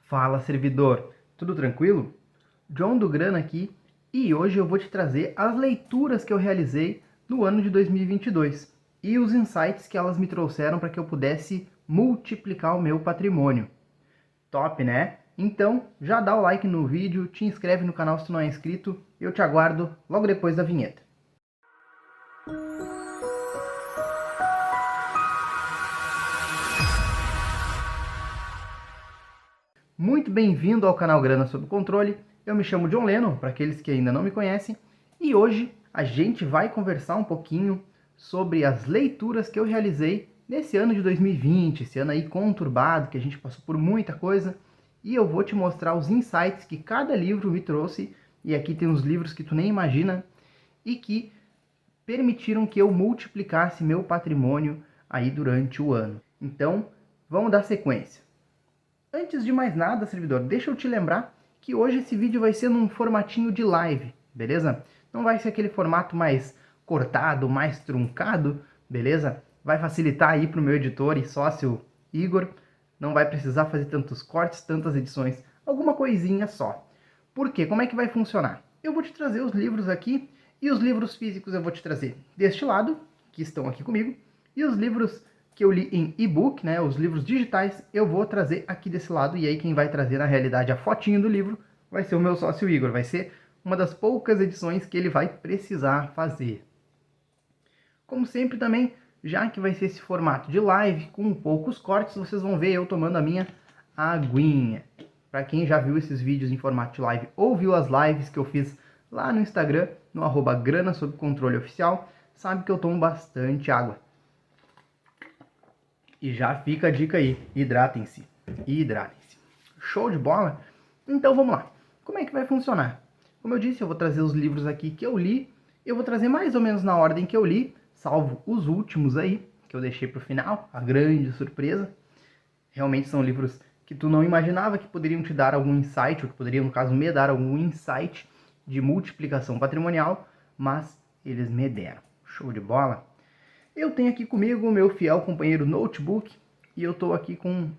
Fala, servidor, tudo tranquilo? John do Grana aqui, e hoje eu vou te trazer as leituras que eu realizei no ano de 2022 e os insights que elas me trouxeram para que eu pudesse multiplicar o meu patrimônio. Top, né? Então, já dá o like no vídeo, te inscreve no canal se tu não é inscrito, eu te aguardo logo depois da vinheta. Muito bem-vindo ao canal Grana Sob Controle. Eu me chamo John Lennon, para aqueles que ainda não me conhecem, e hoje a gente vai conversar um pouquinho sobre as leituras que eu realizei nesse ano de 2020, esse ano aí conturbado, que a gente passou por muita coisa, e eu vou te mostrar os insights que cada livro me trouxe, e aqui tem uns livros que tu nem imagina, e que permitiram que eu multiplicasse meu patrimônio aí durante o ano. Então, vamos dar sequência. Antes de mais nada, servidor, deixa eu te lembrar que hoje esse vídeo vai ser num formatinho de live, beleza? Não vai ser aquele formato mais cortado, mais truncado, beleza? Vai facilitar aí para o meu editor e sócio Igor. Não vai precisar fazer tantos cortes, tantas edições, alguma coisinha só. Por quê? Como é que vai funcionar? Eu vou te trazer os livros aqui e os livros físicos eu vou te trazer deste lado, que estão aqui comigo, e os livros que eu li em e-book, né, os livros digitais, eu vou trazer aqui desse lado, e aí quem vai trazer na realidade a fotinho do livro vai ser o meu sócio Igor, vai ser uma das poucas edições que ele vai precisar fazer. Como sempre também, já que vai ser esse formato de live, com poucos cortes, vocês vão ver eu tomando a minha aguinha. Para quem já viu esses vídeos em formato de live, ou viu as lives que eu fiz lá no Instagram, no @grana sob controle oficial, sabe que eu tomo bastante água. E já fica a dica aí, hidratem-se, hidratem-se. Show de bola? Então vamos lá. Como é que vai funcionar? Como eu disse, eu vou trazer os livros aqui que eu li, eu vou trazer mais ou menos na ordem que eu li, salvo os últimos aí, que eu deixei para o final, a grande surpresa. Realmente são livros que tu não imaginava que poderiam te dar algum insight, ou que poderiam, no caso, me dar algum insight de multiplicação patrimonial, mas eles me deram. Show de bola? Eu tenho aqui comigo o meu fiel companheiro notebook e eu estou aqui com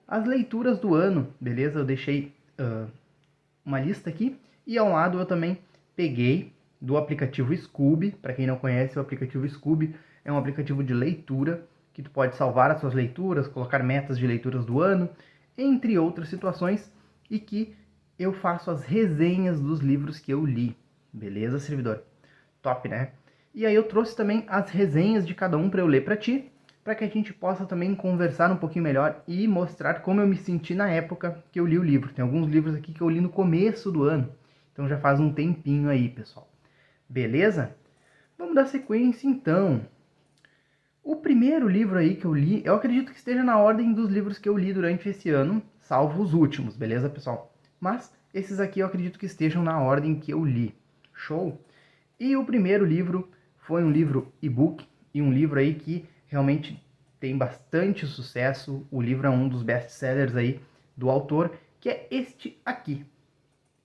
as leituras do ano, beleza? Eu deixei uma lista aqui e ao lado eu também peguei do aplicativo Scoob. Para quem não conhece, o aplicativo Scoob é um aplicativo de leitura que tu pode salvar as suas leituras, colocar metas de leituras do ano, entre outras situações, e que eu faço as resenhas dos livros que eu li, beleza, servidor? Top, né? E aí eu trouxe também as resenhas de cada um para eu ler para ti, para que a gente possa também conversar um pouquinho melhor e mostrar como eu me senti na época que eu li o livro. Tem alguns livros aqui que eu li no começo do ano, então já faz um tempinho aí, pessoal. Beleza? Vamos dar sequência então. O primeiro livro aí que eu li, eu acredito que esteja na ordem dos livros que eu li durante esse ano, salvo os últimos, beleza, pessoal? Mas esses aqui eu acredito que estejam na ordem que eu li. Show? E o primeiro livro foi um livro e-book e um livro aí que realmente tem bastante sucesso. O livro é um dos best-sellers aí do autor, que é este aqui.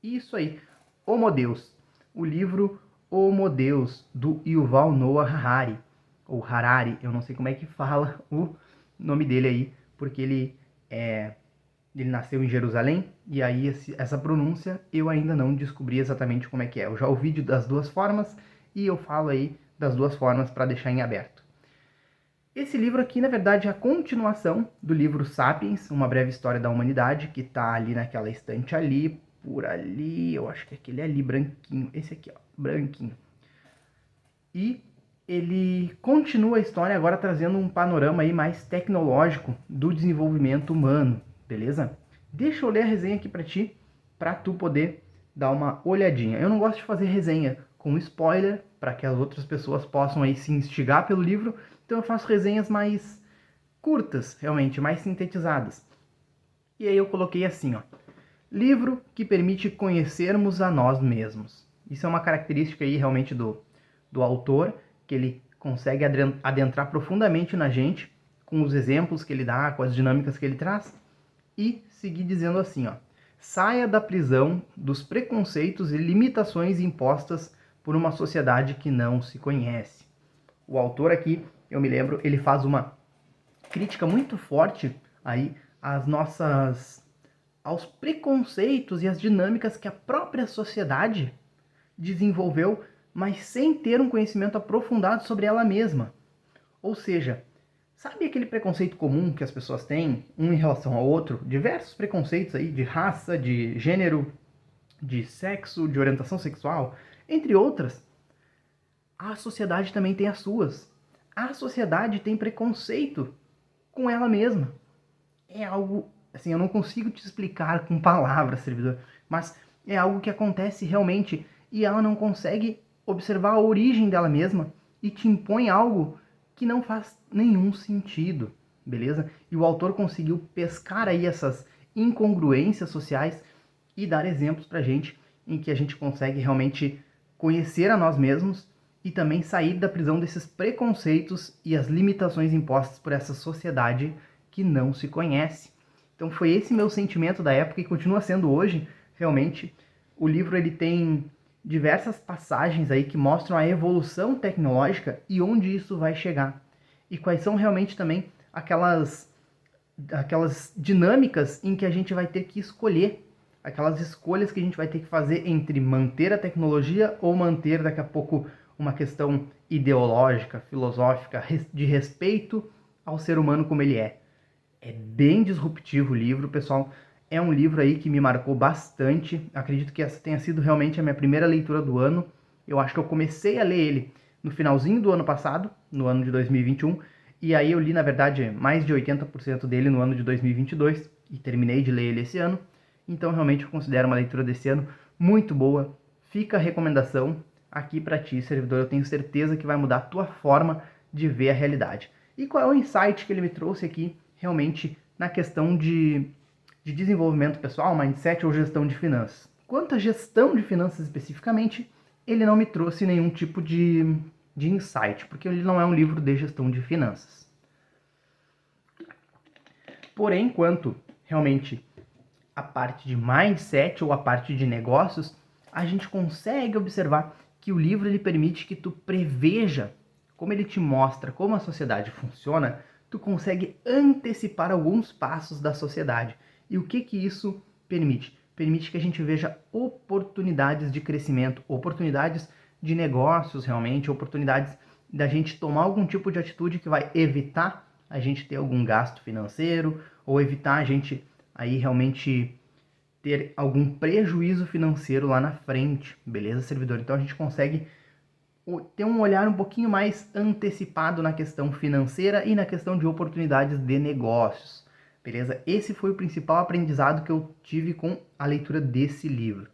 Isso aí, Homo Deus. O livro Homo Deus, do Yuval Noah Harari. Ou Harari, eu não sei como é que fala o nome dele aí, porque ele nasceu em Jerusalém, e aí essa pronúncia eu ainda não descobri exatamente como é que é. Eu já ouvi das duas formas, e eu falo aí das duas formas para deixar em aberto. Esse livro aqui, na verdade, é a continuação do livro Sapiens, Uma Breve História da Humanidade, que está ali naquela estante ali, por ali, eu acho que é aquele ali, branquinho, esse aqui, ó, branquinho. E ele continua a história agora trazendo um panorama aí mais tecnológico do desenvolvimento humano, beleza? Deixa eu ler a resenha aqui para ti, para tu poder dar uma olhadinha. Eu não gosto de fazer resenha com spoiler, para que as outras pessoas possam aí se instigar pelo livro, então eu faço resenhas mais curtas, realmente, mais sintetizadas. E aí eu coloquei assim, ó: livro que permite conhecermos a nós mesmos. Isso é uma característica aí realmente do autor, que ele consegue adentrar profundamente na gente, com os exemplos que ele dá, com as dinâmicas que ele traz, e seguir dizendo assim, ó: saia da prisão dos preconceitos e limitações impostas por uma sociedade que não se conhece. O autor aqui, eu me lembro, ele faz uma crítica muito forte aí aos preconceitos e às dinâmicas que a própria sociedade desenvolveu, mas sem ter um conhecimento aprofundado sobre ela mesma. Ou seja, sabe aquele preconceito comum que as pessoas têm, um em relação ao outro? Diversos preconceitos aí de raça, de gênero, de sexo, de orientação sexual, entre outras. A sociedade também tem as suas. A sociedade tem preconceito com ela mesma. É algo, assim, eu não consigo te explicar com palavras, servidor, mas é algo que acontece realmente e ela não consegue observar a origem dela mesma e te impõe algo que não faz nenhum sentido, beleza? E o autor conseguiu pescar aí essas incongruências sociais e dar exemplos pra gente em que a gente consegue realmente conhecer a nós mesmos e também sair da prisão desses preconceitos e as limitações impostas por essa sociedade que não se conhece. Então foi esse meu sentimento da época e continua sendo hoje, realmente. O livro ele tem diversas passagens aí que mostram a evolução tecnológica e onde isso vai chegar. E quais são realmente também aquelas dinâmicas em que a gente vai ter que escolher, aquelas escolhas que a gente vai ter que fazer entre manter a tecnologia ou manter daqui a pouco uma questão ideológica, filosófica, de respeito ao ser humano como ele é. É bem disruptivo o livro, pessoal. É um livro aí que me marcou bastante. Acredito que essa tenha sido realmente a minha primeira leitura do ano. Eu acho que eu comecei a ler ele no finalzinho do ano passado, no ano de 2021, e aí eu li, na verdade, mais de 80% dele no ano de 2022 e terminei de ler ele esse ano. Então, realmente, eu considero uma leitura desse ano muito boa. Fica a recomendação aqui para ti, servidor. Eu tenho certeza que vai mudar a tua forma de ver a realidade. E qual é o insight que ele me trouxe aqui, realmente, na questão de desenvolvimento pessoal, mindset ou gestão de finanças? Quanto à gestão de finanças especificamente, ele não me trouxe nenhum tipo de insight, porque ele não é um livro de gestão de finanças. Porém, quanto realmente a parte de mindset ou a parte de negócios, a gente consegue observar que o livro ele permite que tu preveja, como ele te mostra como a sociedade funciona, tu consegue antecipar alguns passos da sociedade. E o que isso permite? Permite que a gente veja oportunidades de crescimento, oportunidades de negócios realmente, oportunidades da gente tomar algum tipo de atitude que vai evitar a gente ter algum gasto financeiro ou evitar a gente aí realmente ter algum prejuízo financeiro lá na frente, beleza, servidor? Então a gente consegue ter um olhar um pouquinho mais antecipado na questão financeira e na questão de oportunidades de negócios, beleza? Esse foi o principal aprendizado que eu tive com a leitura desse livro.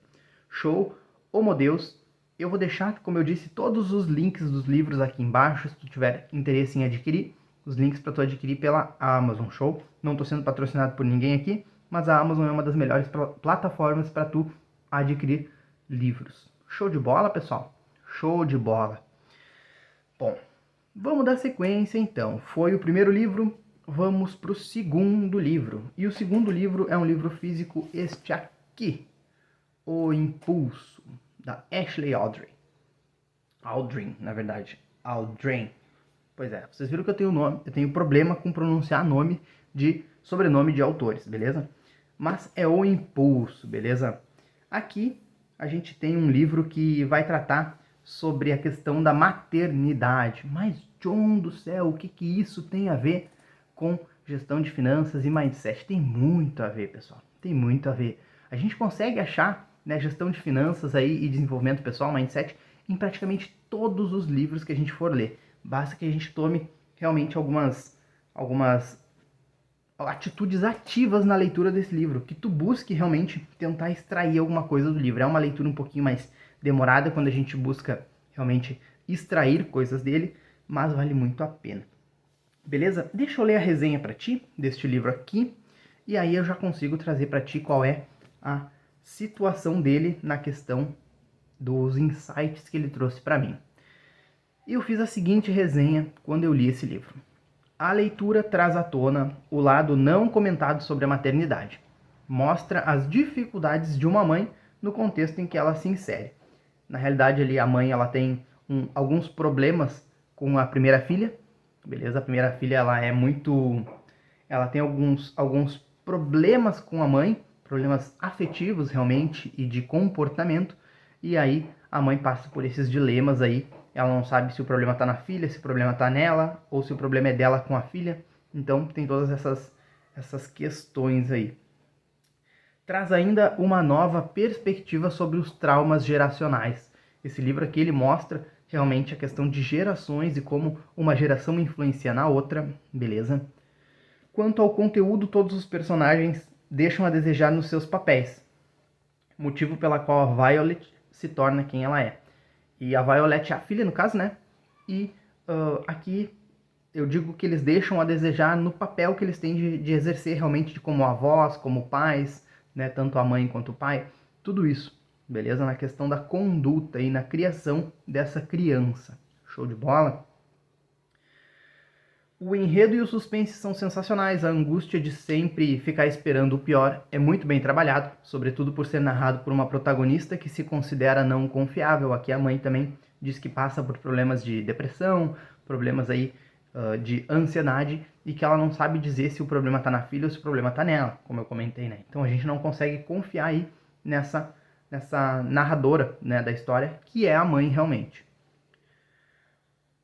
Show? Ô Deus, eu vou deixar, como eu disse, todos os links dos livros aqui embaixo, se tu tiver interesse em adquirir, os links para tu adquirir pela Amazon, show? Não estou sendo patrocinado por ninguém aqui, mas a Amazon é uma das melhores plataformas para tu adquirir livros. Show de bola, pessoal? Show de bola. Bom, vamos dar sequência então. Foi o primeiro livro, vamos para o segundo livro. E o segundo livro é um livro físico, este aqui, O Impulso, da Ashley Aldrin. Aldrin, na verdade. Aldrin. Pois é, vocês viram que eu tenho problema com pronunciar sobrenome de autores, beleza? Mas é O Impulso, beleza? Aqui a gente tem um livro que vai tratar sobre a questão da maternidade. Mas, John do céu, o que isso tem a ver com gestão de finanças e mindset? Tem muito a ver, pessoal. Tem muito a ver. A gente consegue achar, né, gestão de finanças aí e desenvolvimento pessoal, mindset, em praticamente todos os livros que a gente for ler. Basta que a gente tome realmente algumas atitudes ativas na leitura desse livro, que tu busque realmente tentar extrair alguma coisa do livro. É uma leitura um pouquinho mais demorada quando a gente busca realmente extrair coisas dele, mas vale muito a pena. Beleza? Deixa eu ler a resenha para ti deste livro aqui, e aí eu já consigo trazer para ti qual é a situação dele na questão dos insights que ele trouxe para mim. Eu fiz a seguinte resenha quando eu li esse livro. A leitura traz à tona o lado não comentado sobre a maternidade. Mostra as dificuldades de uma mãe no contexto em que ela se insere. Na realidade, ali a mãe ela tem alguns problemas com a primeira filha. Beleza? A primeira filha ela tem alguns problemas com a mãe, problemas afetivos realmente e de comportamento, e aí a mãe passa por esses dilemas aí, ela não sabe se o problema está na filha, se o problema está nela, ou se o problema é dela com a filha, então tem todas essas questões aí. Traz ainda uma nova perspectiva sobre os traumas geracionais. Esse livro aqui ele mostra realmente a questão de gerações e como uma geração influencia na outra, beleza? Quanto ao conteúdo, todos os personagens deixam a desejar nos seus papéis, motivo pela qual a Violet se torna quem ela é. E a Violet é a filha, no caso, né? E aqui eu digo que eles deixam a desejar no papel que eles têm de exercer realmente como avós, como pais, né? Tanto a mãe quanto o pai, tudo isso, beleza? Na questão da conduta e na criação dessa criança. Show de bola? O enredo e o suspense são sensacionais, a angústia de sempre ficar esperando o pior é muito bem trabalhado, sobretudo por ser narrado por uma protagonista que se considera não confiável. Aqui a mãe também diz que passa por problemas de depressão, problemas aí de ansiedade e que ela não sabe dizer se o problema está na filha ou se o problema está nela, como eu comentei, né? Então a gente não consegue confiar aí nessa narradora, né, da história, que é a mãe realmente.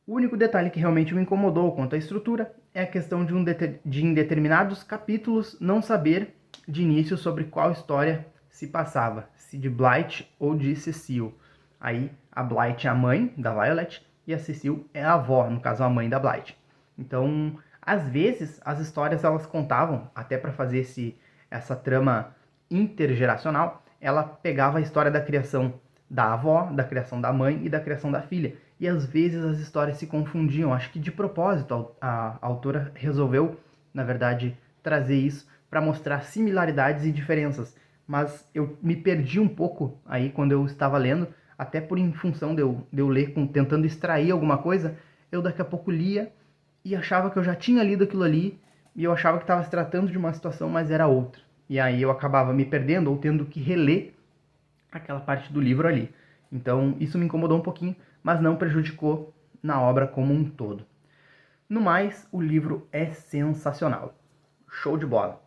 O único detalhe que realmente me incomodou quanto à estrutura é a questão de em determinados capítulos não saber de início sobre qual história se passava, se de Blight ou de Cecile. Aí a Blight é a mãe da Violet e a Cecile é a avó, no caso a mãe da Blight. Então, às vezes as histórias elas contavam, até para fazer essa trama intergeracional, ela pegava a história da criação da avó, da criação da mãe e da criação da filha. E às vezes as histórias se confundiam. Acho que de propósito a autora resolveu, na verdade, trazer isso para mostrar similaridades e diferenças. Mas eu me perdi um pouco aí quando eu estava lendo, até por em função de eu ler tentando extrair alguma coisa, eu daqui a pouco lia e achava que eu já tinha lido aquilo ali e eu achava que estava se tratando de uma situação, mas era outra. E aí eu acabava me perdendo ou tendo que reler aquela parte do livro ali. Então isso me incomodou um pouquinho, mas não prejudicou na obra como um todo. No mais, o livro é sensacional. Show de bola.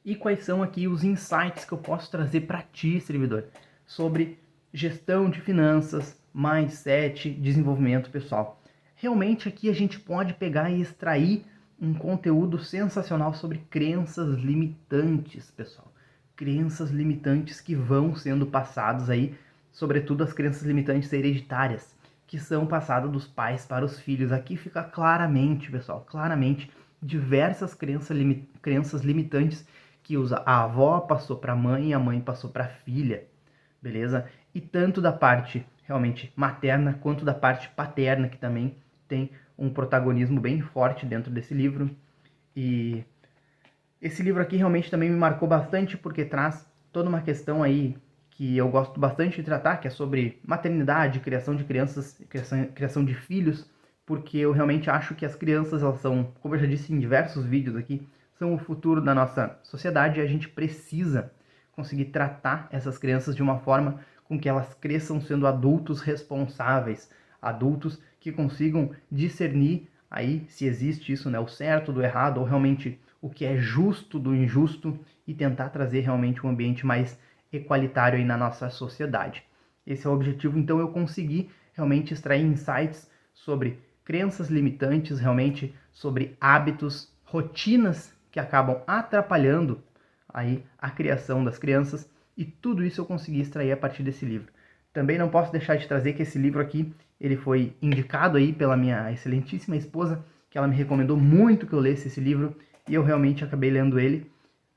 E quais são aqui os insights que eu posso trazer para ti, servidor, sobre gestão de finanças, mindset, desenvolvimento pessoal? Realmente aqui a gente pode pegar e extrair um conteúdo sensacional sobre crenças limitantes, pessoal. Crenças limitantes que vão sendo passadas aí, sobretudo as crenças limitantes hereditárias, que são passadas dos pais para os filhos. Aqui fica claramente, pessoal, claramente, diversas crenças limitantes que a avó passou para a mãe e a mãe passou para a filha, beleza? E tanto da parte realmente materna quanto da parte paterna, que também tem um protagonismo bem forte dentro desse livro. E esse livro aqui realmente também me marcou bastante porque traz toda uma questão aí que eu gosto bastante de tratar, que é sobre maternidade, criação de crianças, criação de filhos, porque eu realmente acho que as crianças, elas são, como eu já disse em diversos vídeos aqui, são o futuro da nossa sociedade e a gente precisa conseguir tratar essas crianças de uma forma com que elas cresçam sendo adultos responsáveis, adultos que consigam discernir aí se existe isso, né, o certo do errado, ou realmente o que é justo do injusto, e tentar trazer realmente um ambiente mais equalitário aí na nossa sociedade. Esse é o objetivo, então eu consegui realmente extrair insights sobre crenças limitantes, realmente sobre hábitos, rotinas que acabam atrapalhando aí a criação das crianças, e tudo isso eu consegui extrair a partir desse livro. Também não posso deixar de trazer que esse livro aqui, ele foi indicado aí pela minha excelentíssima esposa, que ela me recomendou muito que eu lesse esse livro, e eu realmente acabei lendo ele.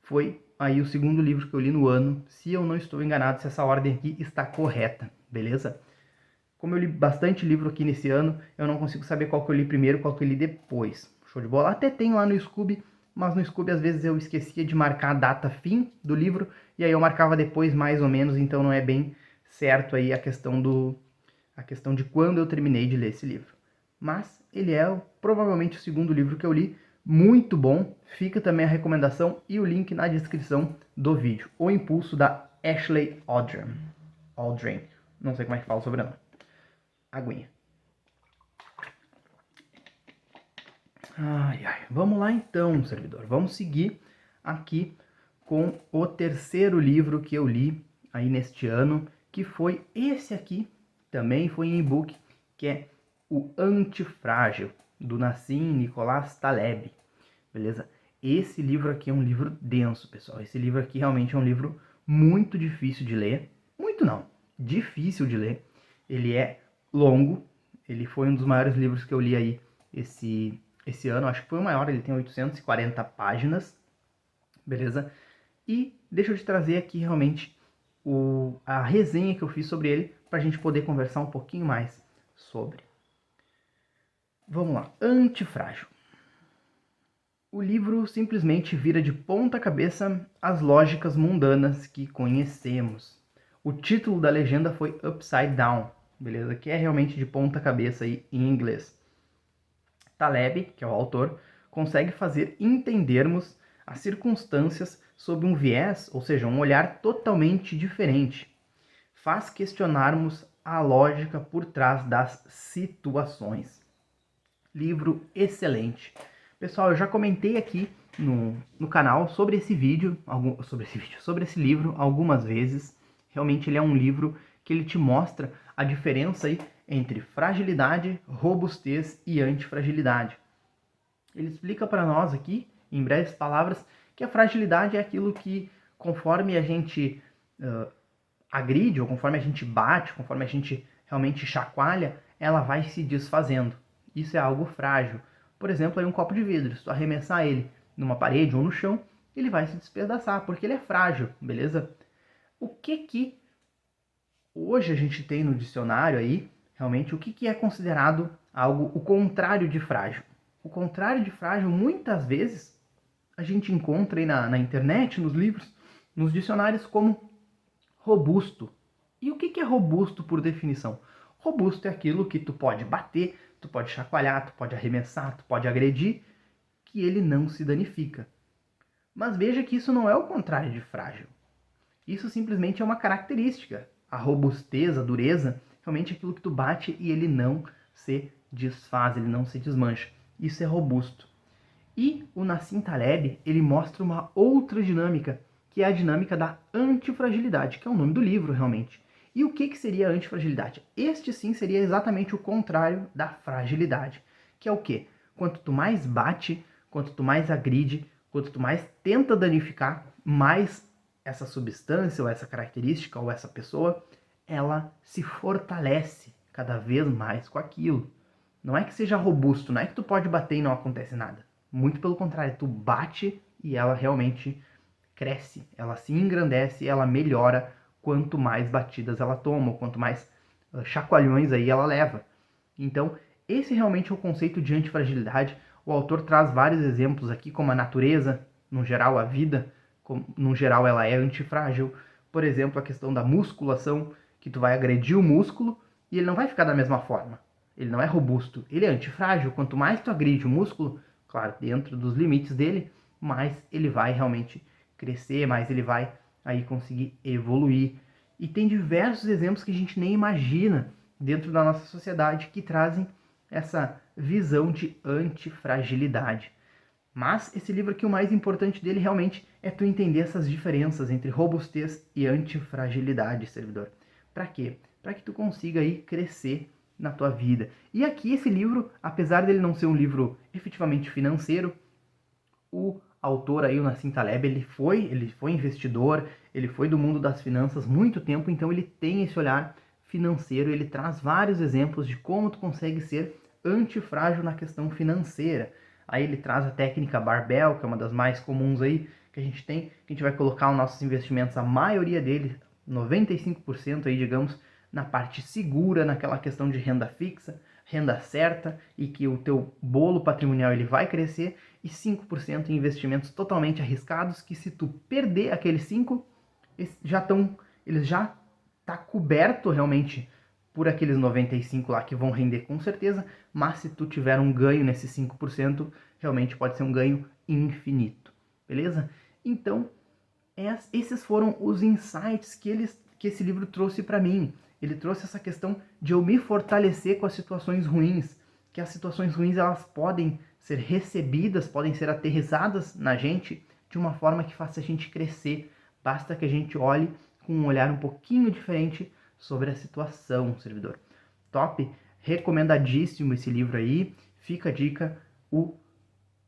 Foi aí o segundo livro que eu li no ano, se eu não estou enganado, se essa ordem aqui está correta, beleza? Como eu li bastante livro aqui nesse ano, eu não consigo saber qual que eu li primeiro, qual que eu li depois. Show de bola? Até tem lá no Scooby, mas no Scooby às vezes eu esquecia de marcar a data fim do livro, e aí eu marcava depois mais ou menos, então não é bem certo aí a questão de quando eu terminei de ler esse livro. Mas ele é provavelmente o segundo livro que eu li, muito bom. Fica também a recomendação e o link na descrição do vídeo. O Impulso, da Ashley Aldrin. Não sei como é que fala o sobrenome. Aguinha. Ai, ai. Vamos lá então, servidor. Vamos seguir aqui com o terceiro livro que eu li aí neste ano, que foi esse aqui, também foi em e-book, que é O Antifrágil, do Nassim Nicolás Taleb, beleza? Esse livro aqui é um livro denso, pessoal. Esse livro aqui realmente é um livro muito difícil de ler. Muito não, difícil de ler. Ele é longo, ele foi um dos maiores livros que eu li aí esse ano, acho que foi o maior, ele tem 840 páginas, beleza? E deixa eu te trazer aqui realmente a resenha que eu fiz sobre ele, para a gente poder conversar um pouquinho mais sobre. Vamos lá, Antifrágil. O livro simplesmente vira de ponta cabeça as lógicas mundanas que conhecemos. O título da legenda foi Upside Down, beleza? Que é realmente de ponta cabeça aí em inglês. Taleb, que é o autor, consegue fazer entendermos as circunstâncias sob um viés, ou seja, um olhar totalmente diferente. Faz questionarmos a lógica por trás das situações. Livro excelente. Pessoal, eu já comentei aqui no canal sobre esse livro algumas vezes. Realmente ele é um livro que ele te mostra a diferença aí entre fragilidade, robustez e antifragilidade. Ele explica para nós aqui, em breves palavras, que a fragilidade é aquilo que, conforme a gente agride, ou conforme a gente bate, conforme a gente realmente chacoalha, ela vai se desfazendo. Isso é algo frágil. Por exemplo, aí um copo de vidro, se tu arremessar ele numa parede ou no chão, ele vai se despedaçar, porque ele é frágil, beleza? O que hoje a gente tem no dicionário aí, realmente, o que é considerado algo, o contrário de frágil? O contrário de frágil, muitas vezes, a gente encontra aí na internet, nos livros, nos dicionários, como robusto. E o que é robusto por definição? Robusto é aquilo que tu pode bater, tu pode chacoalhar, tu pode arremessar, tu pode agredir, que ele não se danifica. Mas veja que isso não é o contrário de frágil. Isso simplesmente é uma característica. A robustez, a dureza, realmente é aquilo que tu bate e ele não se desfaz, ele não se desmancha. Isso é robusto. E o Nassim Taleb, ele mostra uma outra dinâmica, que é a dinâmica da antifragilidade, que é o nome do livro, realmente. E o que seria a antifragilidade? Este sim seria exatamente o contrário da fragilidade, que é o quê? Quanto tu mais bate, quanto tu mais agride, quanto tu mais tenta danificar, mais essa substância, ou essa característica, ou essa pessoa, ela se fortalece cada vez mais com aquilo. Não é que seja robusto, não é que tu pode bater e não acontece nada. Muito pelo contrário, tu bate e ela realmente cresce, ela se engrandece, ela melhora quanto mais batidas ela toma, ou quanto mais chacoalhões aí ela leva. Então, esse realmente é o conceito de antifragilidade. O autor traz vários exemplos aqui, como a natureza, no geral a vida, no geral ela é antifrágil. Por exemplo, a questão da musculação, que tu vai agredir o músculo e ele não vai ficar da mesma forma. Ele não é robusto, ele é antifrágil. Quanto mais tu agride o músculo, claro, dentro dos limites dele, mais ele vai realmente crescer, mais ele vai aí conseguir evoluir. E tem diversos exemplos que a gente nem imagina dentro da nossa sociedade que trazem essa visão de antifragilidade. Mas esse livro aqui, o mais importante dele realmente é tu entender essas diferenças entre robustez e antifragilidade, servidor. Para quê? Para que tu consiga aí crescer na tua vida. E aqui esse livro, apesar dele não ser um livro efetivamente financeiro, o autor aí, o Nassim Taleb, ele foi investidor, ele foi do mundo das finanças muito tempo, então ele tem esse olhar financeiro, ele traz vários exemplos de como tu consegue ser antifrágil na questão financeira. Aí ele traz a técnica barbell, que é uma das mais comuns aí que a gente tem, que a gente vai colocar os nossos investimentos, a maioria deles, 95% aí, digamos, na parte segura, naquela questão de renda fixa, renda certa, e que o teu bolo patrimonial ele vai crescer, e 5% em investimentos totalmente arriscados, que se tu perder aqueles 5, eles já tá coberto realmente por aqueles 95 lá que vão render com certeza, mas se tu tiver um ganho nesses 5%, realmente pode ser um ganho infinito, beleza? Então, esses foram os insights que esse livro trouxe para mim. Ele trouxe essa questão de eu me fortalecer com as situações ruins, que as situações ruins elas podem ser recebidas, podem ser aterrissadas na gente de de uma forma que faça a gente crescer. Basta que a gente olhe com um olhar um pouquinho diferente sobre a situação, servidor. Top, recomendadíssimo esse livro aí. Fica a dica, o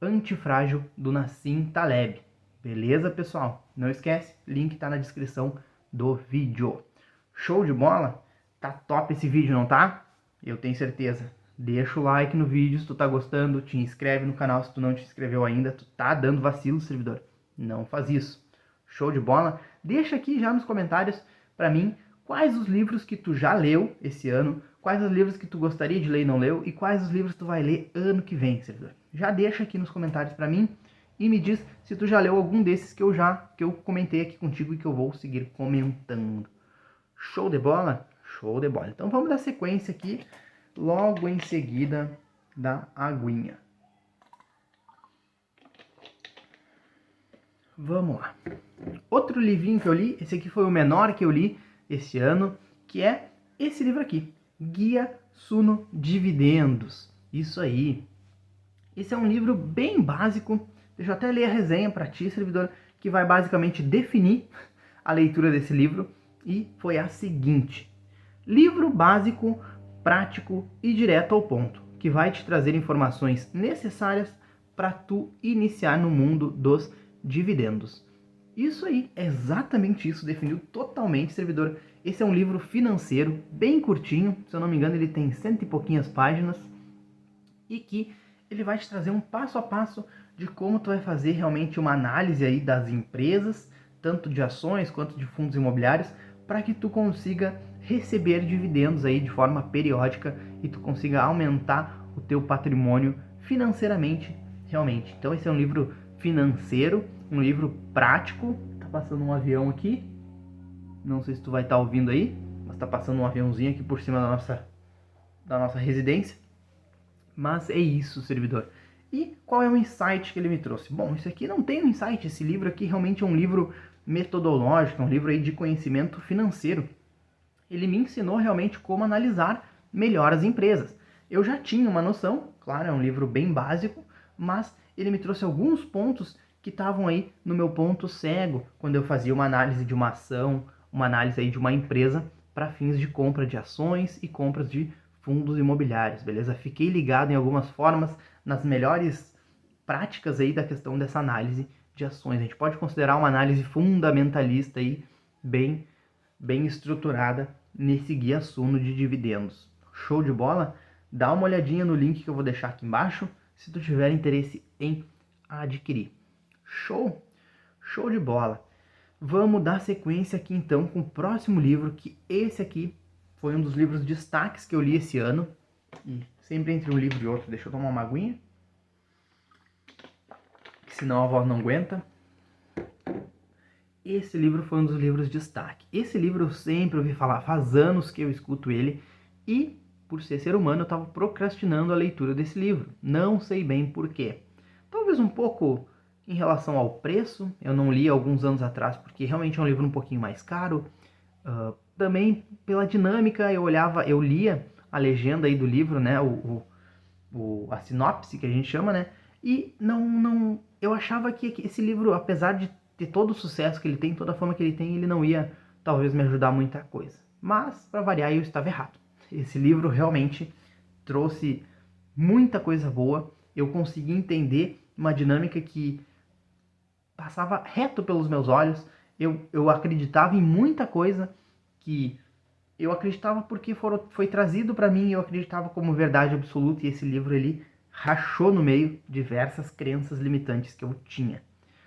Antifrágil, do Nassim Taleb. Beleza, pessoal? Não esquece, link tá na descrição do vídeo. Show de bola? Tá top esse vídeo, não tá? Eu tenho certeza. Deixa o like no vídeo se tu tá gostando, te inscreve no canal se tu não te inscreveu ainda, tu tá dando vacilo, servidor. Não faz isso. Show de bola? Deixa aqui já nos comentários pra mim quais os livros que tu já leu esse ano, quais os livros que tu gostaria de ler e não leu, e quais os livros tu vai ler ano que vem, servidor. Já deixa aqui nos comentários pra mim e me diz se tu já leu algum desses que eu comentei aqui contigo e que eu vou seguir comentando. Show de bola? Show de bola. Então vamos dar sequência aqui, logo em seguida da aguinha. Vamos lá. Outro livrinho que eu li, esse aqui foi o menor que eu li esse ano, que é esse livro aqui, Guia Suno Dividendos. Isso aí. Esse é um livro bem básico. Deixa eu até ler a resenha para ti, servidor, que vai basicamente definir a leitura desse livro. E foi a seguinte: livro básico, prático e direto ao ponto, que vai te trazer informações necessárias para tu iniciar no mundo dos dividendos. Isso aí, é exatamente isso, definiu totalmente, servidor. Esse é um livro financeiro, bem curtinho, se eu não me engano ele tem 100 e pouquinhas páginas, e que ele vai te trazer um passo a passo de como tu vai fazer realmente uma análise aí das empresas, tanto de ações quanto de fundos imobiliários, para que tu consiga receber dividendos aí de forma periódica e tu consiga aumentar o teu patrimônio financeiramente, realmente. Então esse é um livro financeiro, um livro prático. Tá passando um avião aqui, não sei se tu vai estar ouvindo aí, mas tá passando um aviãozinho aqui por cima da nossa residência. Mas é isso, servidor. E qual é o insight que ele me trouxe? Bom, isso aqui não tem um insight, esse livro aqui realmente é um livro metodológico, é um livro aí de conhecimento financeiro. Ele me ensinou realmente como analisar melhor as empresas. Eu já tinha uma noção, claro, é um livro bem básico, mas ele me trouxe alguns pontos que estavam aí no meu ponto cego, quando eu fazia uma análise de uma ação, uma análise aí de uma empresa para fins de compra de ações e compras de fundos imobiliários, beleza? Fiquei ligado em algumas formas, nas melhores práticas aí da questão dessa análise de ações. A gente pode considerar uma análise fundamentalista aí, bem estruturada nesse Guia Suno de Dividendos. Show de bola? Dá uma olhadinha no link que eu vou deixar aqui embaixo, se tu tiver interesse em adquirir. Show? Show de bola! Vamos dar sequência aqui então com o próximo livro, que esse aqui foi um dos livros destaques que eu li esse ano. E sempre entre um livro e outro, deixa eu tomar uma aguinha, que senão a voz não aguenta. Esse livro foi um dos livros destaque. Esse livro eu sempre ouvi falar, faz anos que eu escuto ele, e por ser humano eu estava procrastinando a leitura desse livro. Não sei bem porquê. Talvez um pouco em relação ao preço, eu não li há alguns anos atrás, porque realmente é um livro um pouquinho mais caro. Também pela dinâmica, eu lia a legenda aí do livro, né, a sinopse que a gente chama, né, e eu achava que esse livro, apesar de ter todo o sucesso que ele tem, toda a fama que ele tem, ele não ia talvez me ajudar muita coisa. Mas, para variar, eu estava errado. Esse livro realmente trouxe muita coisa boa, eu consegui entender uma dinâmica que passava reto pelos meus olhos, eu acreditava em muita coisa que eu acreditava porque foi trazido para mim e eu acreditava como verdade absoluta, e esse livro ele rachou no meio diversas crenças limitantes que eu tinha.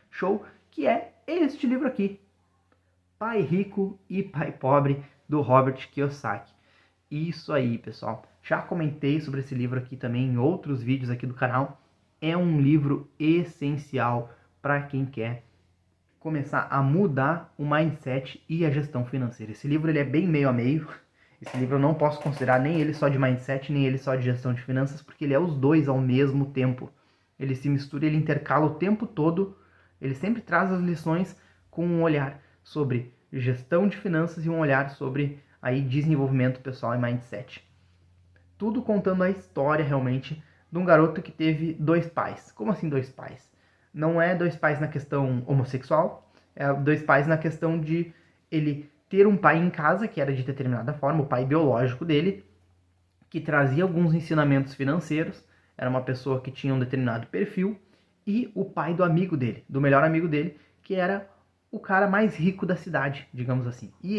Show? Que é este livro aqui, Pai Rico e Pai Pobre, do Robert Kiyosaki. Isso aí, pessoal. Já comentei sobre esse livro aqui também em outros vídeos aqui do canal. É um livro essencial para quem quer começar a mudar o mindset e a gestão financeira. Esse livro ele é bem meio a meio. Esse livro eu não posso considerar nem ele só de mindset, nem ele só de gestão de finanças, porque ele é os dois ao mesmo tempo. Ele se mistura, ele intercala o tempo todo, ele sempre traz as lições com um olhar sobre gestão de finanças e um olhar sobre aí desenvolvimento pessoal e mindset. Tudo contando a história realmente de um garoto que teve dois pais. Como assim dois pais? Não é dois pais na questão homossexual, é dois pais na questão de ele ter um pai em casa, que era de determinada forma, o pai biológico dele, que trazia alguns ensinamentos financeiros, era uma pessoa que tinha um determinado perfil, e o pai do amigo dele, do melhor amigo dele, que era o cara mais rico da cidade, digamos assim. E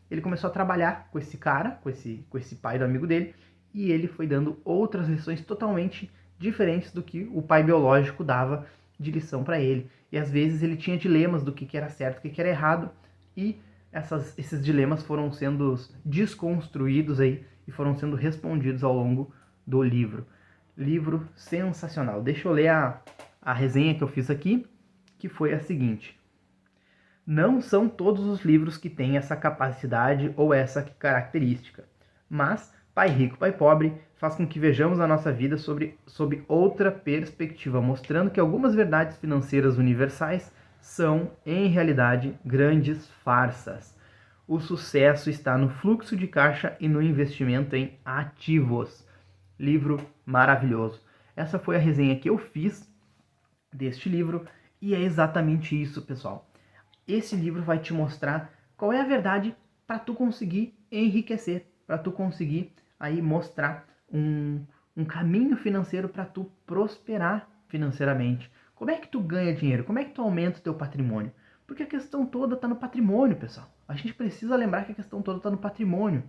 ele começou a trabalhar com esse cara, com esse pai do amigo dele, e ele foi dando outras lições totalmente diferentes do que o pai biológico dava de lição para ele. E às vezes ele tinha dilemas do que era certo, o que era errado, e esses dilemas foram sendo desconstruídos aí e foram sendo respondidos ao longo do livro. Livro sensacional. Deixa eu ler a resenha que eu fiz aqui, que foi a seguinte: não são todos os livros que têm essa capacidade ou essa característica, mas Pai Rico, Pai Pobre faz com que vejamos a nossa vida sob outra perspectiva, mostrando que algumas verdades financeiras universais são, em realidade, grandes farsas. O sucesso está no fluxo de caixa e no investimento em ativos. Livro maravilhoso. Essa foi a resenha que eu fiz deste livro e é exatamente isso, pessoal. Esse livro vai te mostrar qual é a verdade para tu conseguir enriquecer, para tu conseguir aí mostrar um caminho financeiro para tu prosperar financeiramente. Como é que tu ganha dinheiro? Como é que tu aumenta o teu patrimônio? Porque a questão toda está no patrimônio, pessoal. A gente precisa lembrar que a questão toda está no patrimônio.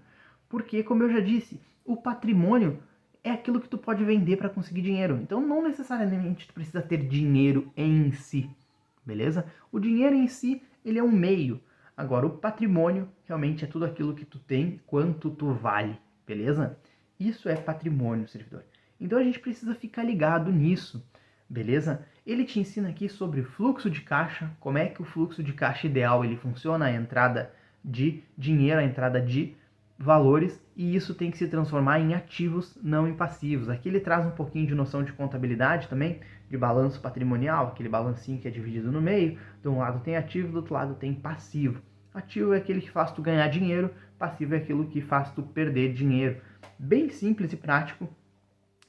Porque, como eu já disse, o patrimônio é aquilo que tu pode vender para conseguir dinheiro. Então, não necessariamente tu precisa ter dinheiro em si, beleza? O dinheiro em si, ele é um meio. Agora, o patrimônio realmente é tudo aquilo que tu tem, quanto tu vale, beleza? Isso é patrimônio, servidor. Então, a gente precisa ficar ligado nisso, beleza? Ele te ensina aqui sobre fluxo de caixa, como é que o fluxo de caixa ideal ele funciona, a entrada de dinheiro, a entrada de valores, e isso tem que se transformar em ativos, não em passivos. Aqui ele traz um pouquinho de noção de contabilidade também, de balanço patrimonial, aquele balancinho que é dividido no meio. De um lado tem ativo, do outro lado tem passivo. Ativo é aquele que faz tu ganhar dinheiro, passivo é aquilo que faz tu perder dinheiro. Bem simples e prático,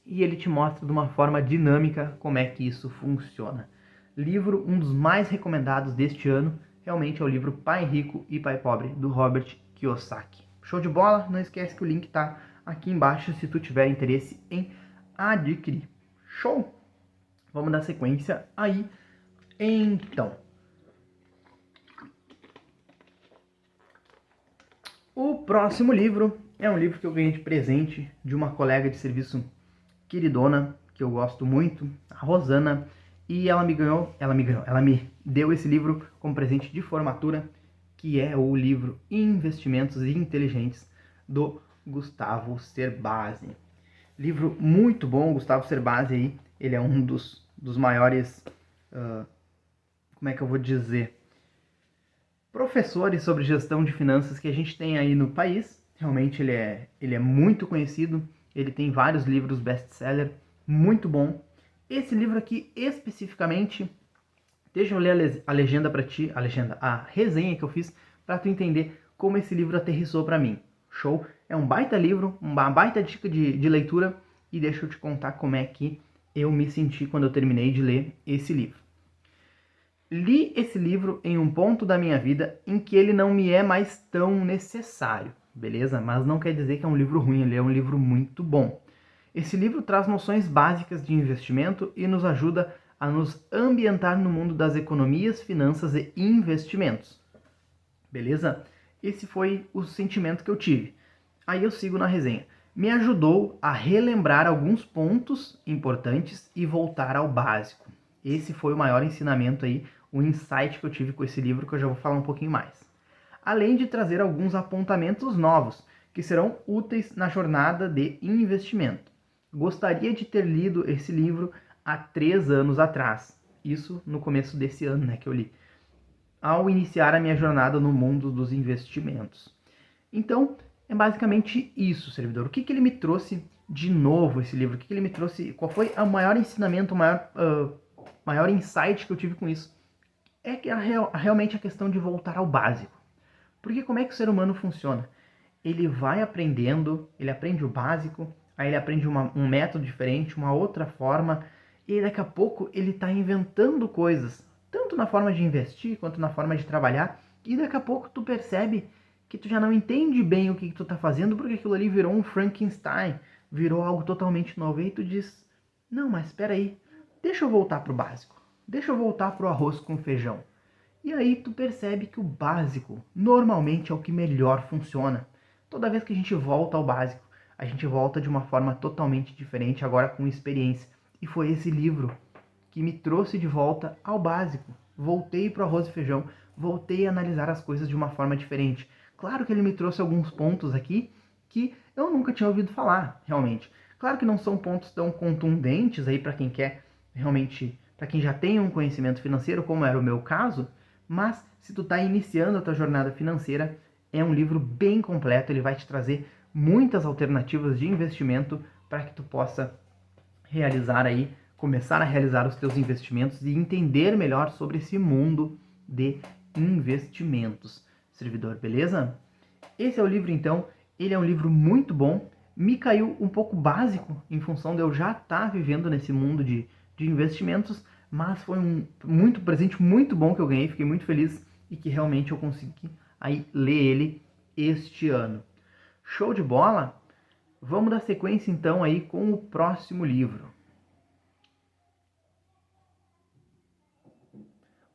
e ele te mostra de uma forma dinâmica como é que isso funciona. Livro, um dos mais recomendados deste ano, realmente é o livro Pai Rico e Pai Pobre, do Robert Kiyosaki. Show de bola? Não esquece que o link está aqui embaixo se tu tiver interesse em adquirir. Show? Vamos dar sequência aí. Então, o próximo livro é um livro que eu ganhei de presente de uma colega de serviço queridona, que eu gosto muito, a Rosana, e ela me deu esse livro como presente de formatura, que é o livro Investimentos Inteligentes, do Gustavo Cerbasi. Livro muito bom, Gustavo Cerbasi aí, ele é um dos maiores, como é que eu vou dizer, professores sobre gestão de finanças que a gente tem aí no país. Realmente ele é muito conhecido, ele tem vários livros best-seller, muito bom. Esse livro aqui especificamente, deixa eu ler a legenda para ti, a resenha que eu fiz para tu entender como esse livro aterrissou para mim. Show? É um baita livro, uma baita dica de leitura, e deixa eu te contar como é que eu me senti quando eu terminei de ler esse livro. Li esse livro em um ponto da minha vida em que ele não me é mais tão necessário, beleza? Mas não quer dizer que é um livro ruim, ele é um livro muito bom. Esse livro traz noções básicas de investimento e nos ajuda a nos ambientar no mundo das economias, finanças e investimentos. Beleza? Esse foi o sentimento que eu tive. Aí eu sigo na resenha. Me ajudou a relembrar alguns pontos importantes e voltar ao básico. Esse foi o maior ensinamento aí, o insight que eu tive com esse livro, que eu já vou falar um pouquinho mais. Além de trazer alguns apontamentos novos, que serão úteis na jornada de investimento. Gostaria de ter lido esse livro há 3 anos atrás. Isso no começo desse ano, né, que eu li. Ao iniciar a minha jornada no mundo dos investimentos. Então, é basicamente isso, servidor. O que ele me trouxe de novo, esse livro? O que ele me trouxe? Qual foi o maior ensinamento, o maior insight que eu tive com isso? É que realmente a questão de voltar ao básico. Porque como é que o ser humano funciona? Ele vai aprendendo, ele aprende o básico, aí ele aprende um método diferente, uma outra forma, E aí daqui a pouco ele está inventando coisas, tanto na forma de investir quanto na forma de trabalhar, e daqui a pouco tu percebe que tu já não entende bem o que tu tá fazendo, porque aquilo ali virou um Frankenstein, virou algo totalmente novo. E aí tu diz, não, mas espera aí, deixa eu voltar pro básico, deixa eu voltar pro arroz com feijão. E aí tu percebe que o básico normalmente é o que melhor funciona. Toda vez que a gente volta ao básico, a gente volta de uma forma totalmente diferente, agora com experiência. E foi esse livro que me trouxe de volta ao básico. Voltei para o arroz e feijão, voltei a analisar as coisas de uma forma diferente. Claro que ele me trouxe alguns pontos aqui que eu nunca tinha ouvido falar, realmente. Claro que não são pontos tão contundentes aí para quem quer realmente, para quem já tem um conhecimento financeiro, como era o meu caso, mas se tu está iniciando a tua jornada financeira, é um livro bem completo, ele vai te trazer muitas alternativas de investimento para que tu possa realizar aí, começar a realizar os teus investimentos e entender melhor sobre esse mundo de investimentos. Servidor, beleza? Esse é o livro então, ele é um livro muito bom, me caiu um pouco básico em função de eu já estar vivendo nesse mundo de investimentos, mas foi um presente muito bom que eu ganhei, fiquei muito feliz e que realmente eu consegui aí ler ele este ano. Show de bola? Vamos dar sequência então aí com o próximo livro.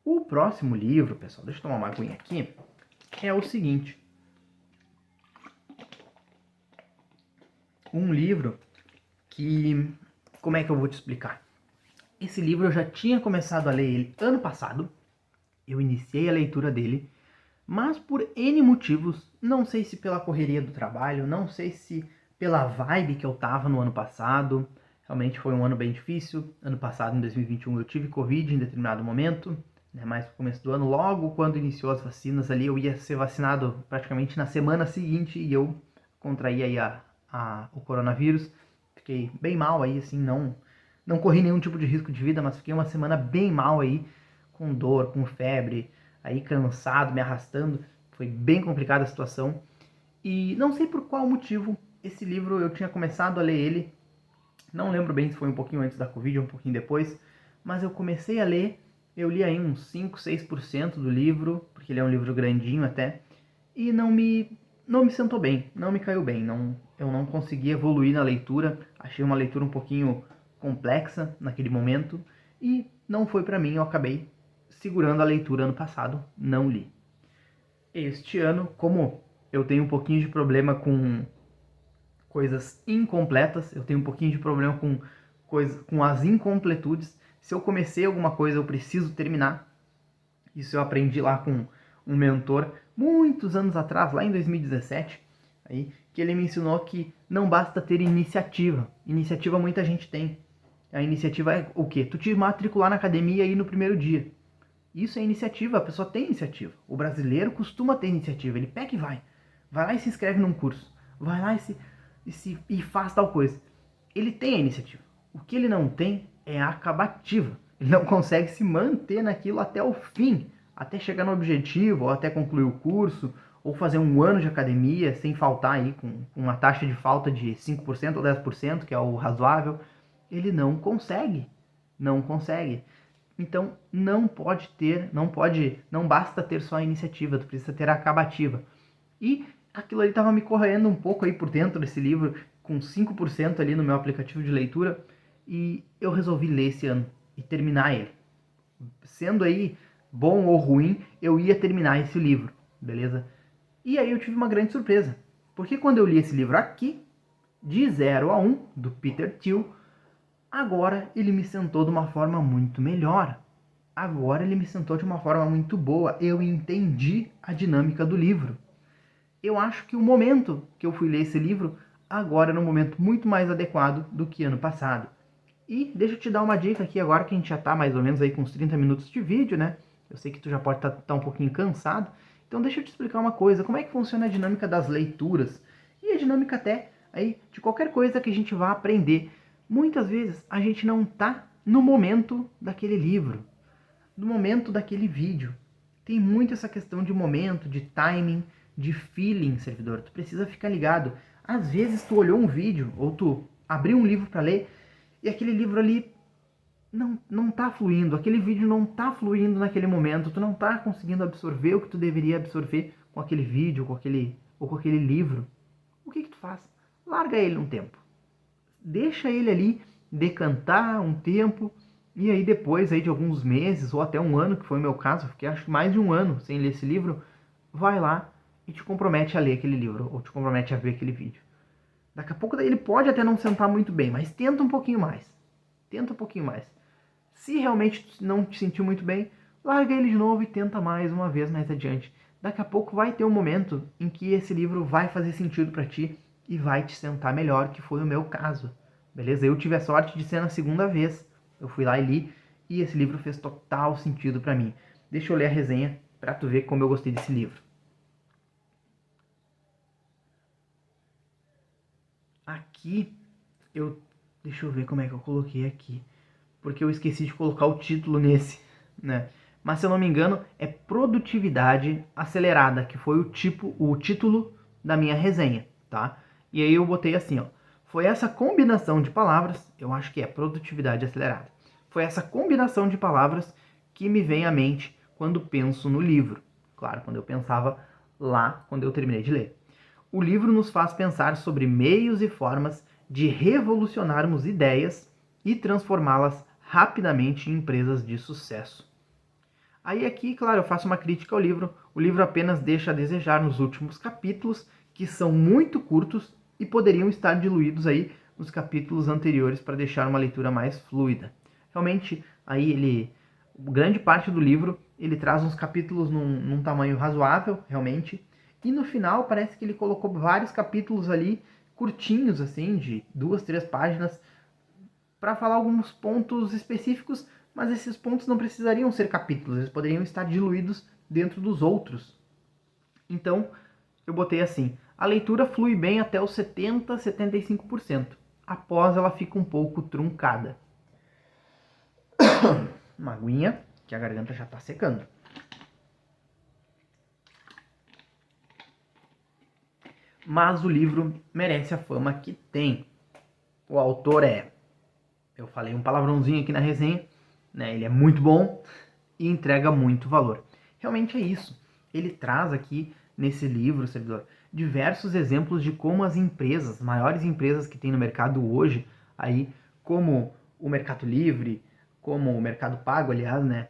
O próximo livro, pessoal, deixa eu tomar uma aguinha aqui, é o seguinte. Um livro que, como é que eu vou te explicar? Esse livro eu já tinha começado a ler ele ano passado, eu iniciei a leitura dele, mas por N motivos, não sei se pela correria do trabalho, não sei se pela vibe que eu tava no ano passado, realmente foi um ano bem difícil. Ano passado, em 2021, eu tive Covid em determinado momento, né, mais no começo do ano, logo quando iniciou as vacinas ali, eu ia ser vacinado praticamente na semana seguinte e eu contraí aí o coronavírus. Fiquei bem mal aí, assim, não corri nenhum tipo de risco de vida, mas fiquei uma semana bem mal aí, com dor, com febre, aí cansado, me arrastando. Foi bem complicada a situação. E não sei por qual motivo esse livro eu tinha começado a ler ele. Não lembro bem se foi um pouquinho antes da Covid ou um pouquinho depois, mas eu comecei a ler, eu li aí uns 5, 6% do livro, porque ele é um livro grandinho até, e não me sentou bem, não me caiu bem, eu não consegui evoluir na leitura, achei uma leitura um pouquinho complexa naquele momento, e não foi para mim, eu acabei segurando a leitura ano passado, não li. Este ano, como eu tenho um pouquinho de problema com coisas incompletas, eu tenho um pouquinho de problema com as incompletudes. Se eu comecei alguma coisa, eu preciso terminar. Isso eu aprendi lá com um mentor muitos anos atrás, lá em 2017, aí, que ele me ensinou que não basta ter iniciativa. Iniciativa muita gente tem. A iniciativa é o quê? Tu te matricular na academia aí no primeiro dia. Isso é iniciativa, a pessoa tem iniciativa. O brasileiro costuma ter iniciativa, ele pega e vai. Vai lá e se inscreve num curso. Vai lá e faz tal coisa. Ele tem a iniciativa. O que ele não tem é a acabativa. Ele não consegue se manter naquilo até o fim, até chegar no objetivo, ou até concluir o curso, ou fazer um ano de academia sem faltar aí, com uma taxa de falta de 5% ou 10%, que é o razoável. Ele não consegue. Não consegue. Então não basta ter só a iniciativa, tu precisa ter a acabativa. E aquilo ali estava me corroendo um pouco aí por dentro desse livro, com 5% ali no meu aplicativo de leitura, e eu resolvi ler esse ano e terminar ele. Sendo aí bom ou ruim, eu ia terminar esse livro, beleza? E aí eu tive uma grande surpresa, porque quando eu li esse livro aqui, de 0 a 1, do Peter Thiel, agora ele me sentou de uma forma muito melhor. Agora ele me sentou de uma forma muito boa. Eu entendi a dinâmica do livro. Eu acho que o momento que eu fui ler esse livro agora era um momento muito mais adequado do que ano passado. E deixa eu te dar uma dica aqui agora que a gente já está mais ou menos aí com uns 30 minutos de vídeo, né? Eu sei que tu já pode estar um pouquinho cansado. Então deixa eu te explicar uma coisa. Como é que funciona a dinâmica das leituras? E a dinâmica até aí de qualquer coisa que a gente vá aprender. Muitas vezes a gente não está no momento daquele livro, no momento daquele vídeo. Tem muito essa questão de momento, de timing, de feeling, servidor. Tu precisa ficar ligado. Às vezes tu olhou um vídeo ou tu abriu um livro para ler e aquele livro ali não tá fluindo, aquele vídeo não tá fluindo naquele momento, tu não tá conseguindo absorver o que tu deveria absorver com aquele vídeo, ou com aquele livro, o que tu faz? Larga ele um tempo. Deixa ele ali decantar um tempo, e aí depois aí de alguns meses, ou até um ano, que foi o meu caso, eu fiquei acho que mais de um ano sem ler esse livro, vai lá e te compromete a ler aquele livro, ou te compromete a ver aquele vídeo. Daqui a pouco ele pode até não sentar muito bem, mas tenta um pouquinho mais. Tenta um pouquinho mais. Se realmente não te sentiu muito bem, larga ele de novo e tenta mais uma vez mais adiante. Daqui a pouco vai ter um momento em que esse livro vai fazer sentido para ti e vai te sentar melhor, que foi o meu caso. Beleza? Eu tive a sorte de ser na segunda vez. Eu fui lá e li e esse livro fez total sentido para mim. Deixa eu ler a resenha para tu ver como eu gostei desse livro. Aqui, deixa eu ver como é que eu coloquei aqui, porque eu esqueci de colocar o título nesse, né? Mas se eu não me engano, é Produtividade Acelerada, que foi o título da minha resenha, tá? E aí eu botei assim, ó. Foi essa combinação de palavras, eu acho que é Produtividade Acelerada. Foi essa combinação de palavras que me vem à mente quando penso no livro. Claro, quando eu pensava lá, quando eu terminei de ler. O livro nos faz pensar sobre meios e formas de revolucionarmos ideias e transformá-las rapidamente em empresas de sucesso. Aí aqui, claro, eu faço uma crítica ao livro. O livro apenas deixa a desejar nos últimos capítulos, que são muito curtos e poderiam estar diluídos aí nos capítulos anteriores para deixar uma leitura mais fluida. Realmente, aí grande parte do livro, ele traz uns capítulos num tamanho razoável, realmente, e no final parece que ele colocou vários capítulos ali curtinhos, assim, de 2, 3 páginas, para falar alguns pontos específicos, mas esses pontos não precisariam ser capítulos, eles poderiam estar diluídos dentro dos outros. Então, eu botei assim: a leitura flui bem até os 70, 75%. Após, ela fica um pouco truncada. Uma aguinha, que a garganta já está secando. Mas o livro merece a fama que tem. O autor eu falei um palavrãozinho aqui na resenha, né? Ele é muito bom e entrega muito valor. Realmente é isso. Ele traz aqui nesse livro, servidor, diversos exemplos de como as empresas, maiores empresas que tem no mercado hoje, aí como o Mercado Livre, como o Mercado Pago, aliás, né?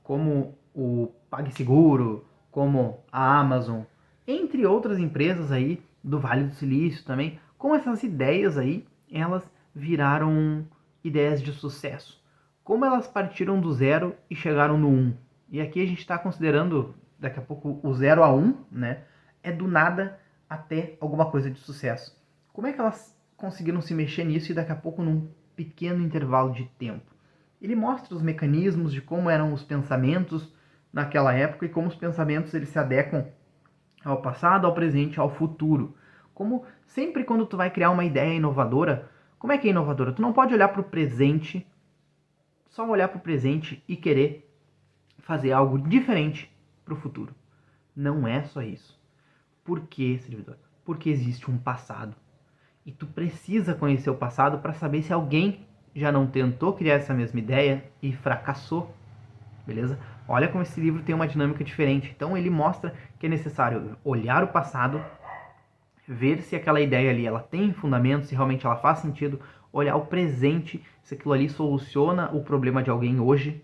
Como o PagSeguro, como a Amazon, entre outras empresas aí do Vale do Silício também, como essas ideias aí, elas viraram ideias de sucesso. Como elas partiram do 0 e chegaram no 1. E aqui a gente está considerando, daqui a pouco, o 0 a 1, né? É do nada até alguma coisa de sucesso. Como é que elas conseguiram se mexer nisso e daqui a pouco num pequeno intervalo de tempo? Ele mostra os mecanismos de como eram os pensamentos naquela época e como os pensamentos eles se adequam ao passado, ao presente, ao futuro. Como sempre quando tu vai criar uma ideia inovadora, como é que é inovadora? Tu não pode olhar para o presente, só olhar para o presente e querer fazer algo diferente para o futuro. Não é só isso. Por quê, servidor? Porque existe um passado. E tu precisa conhecer o passado para saber se alguém já não tentou criar essa mesma ideia e fracassou. Beleza? Olha como esse livro tem uma dinâmica diferente. Então ele mostra que é necessário olhar o passado, ver se aquela ideia ali ela tem fundamento, se realmente ela faz sentido, olhar o presente, se aquilo ali soluciona o problema de alguém hoje,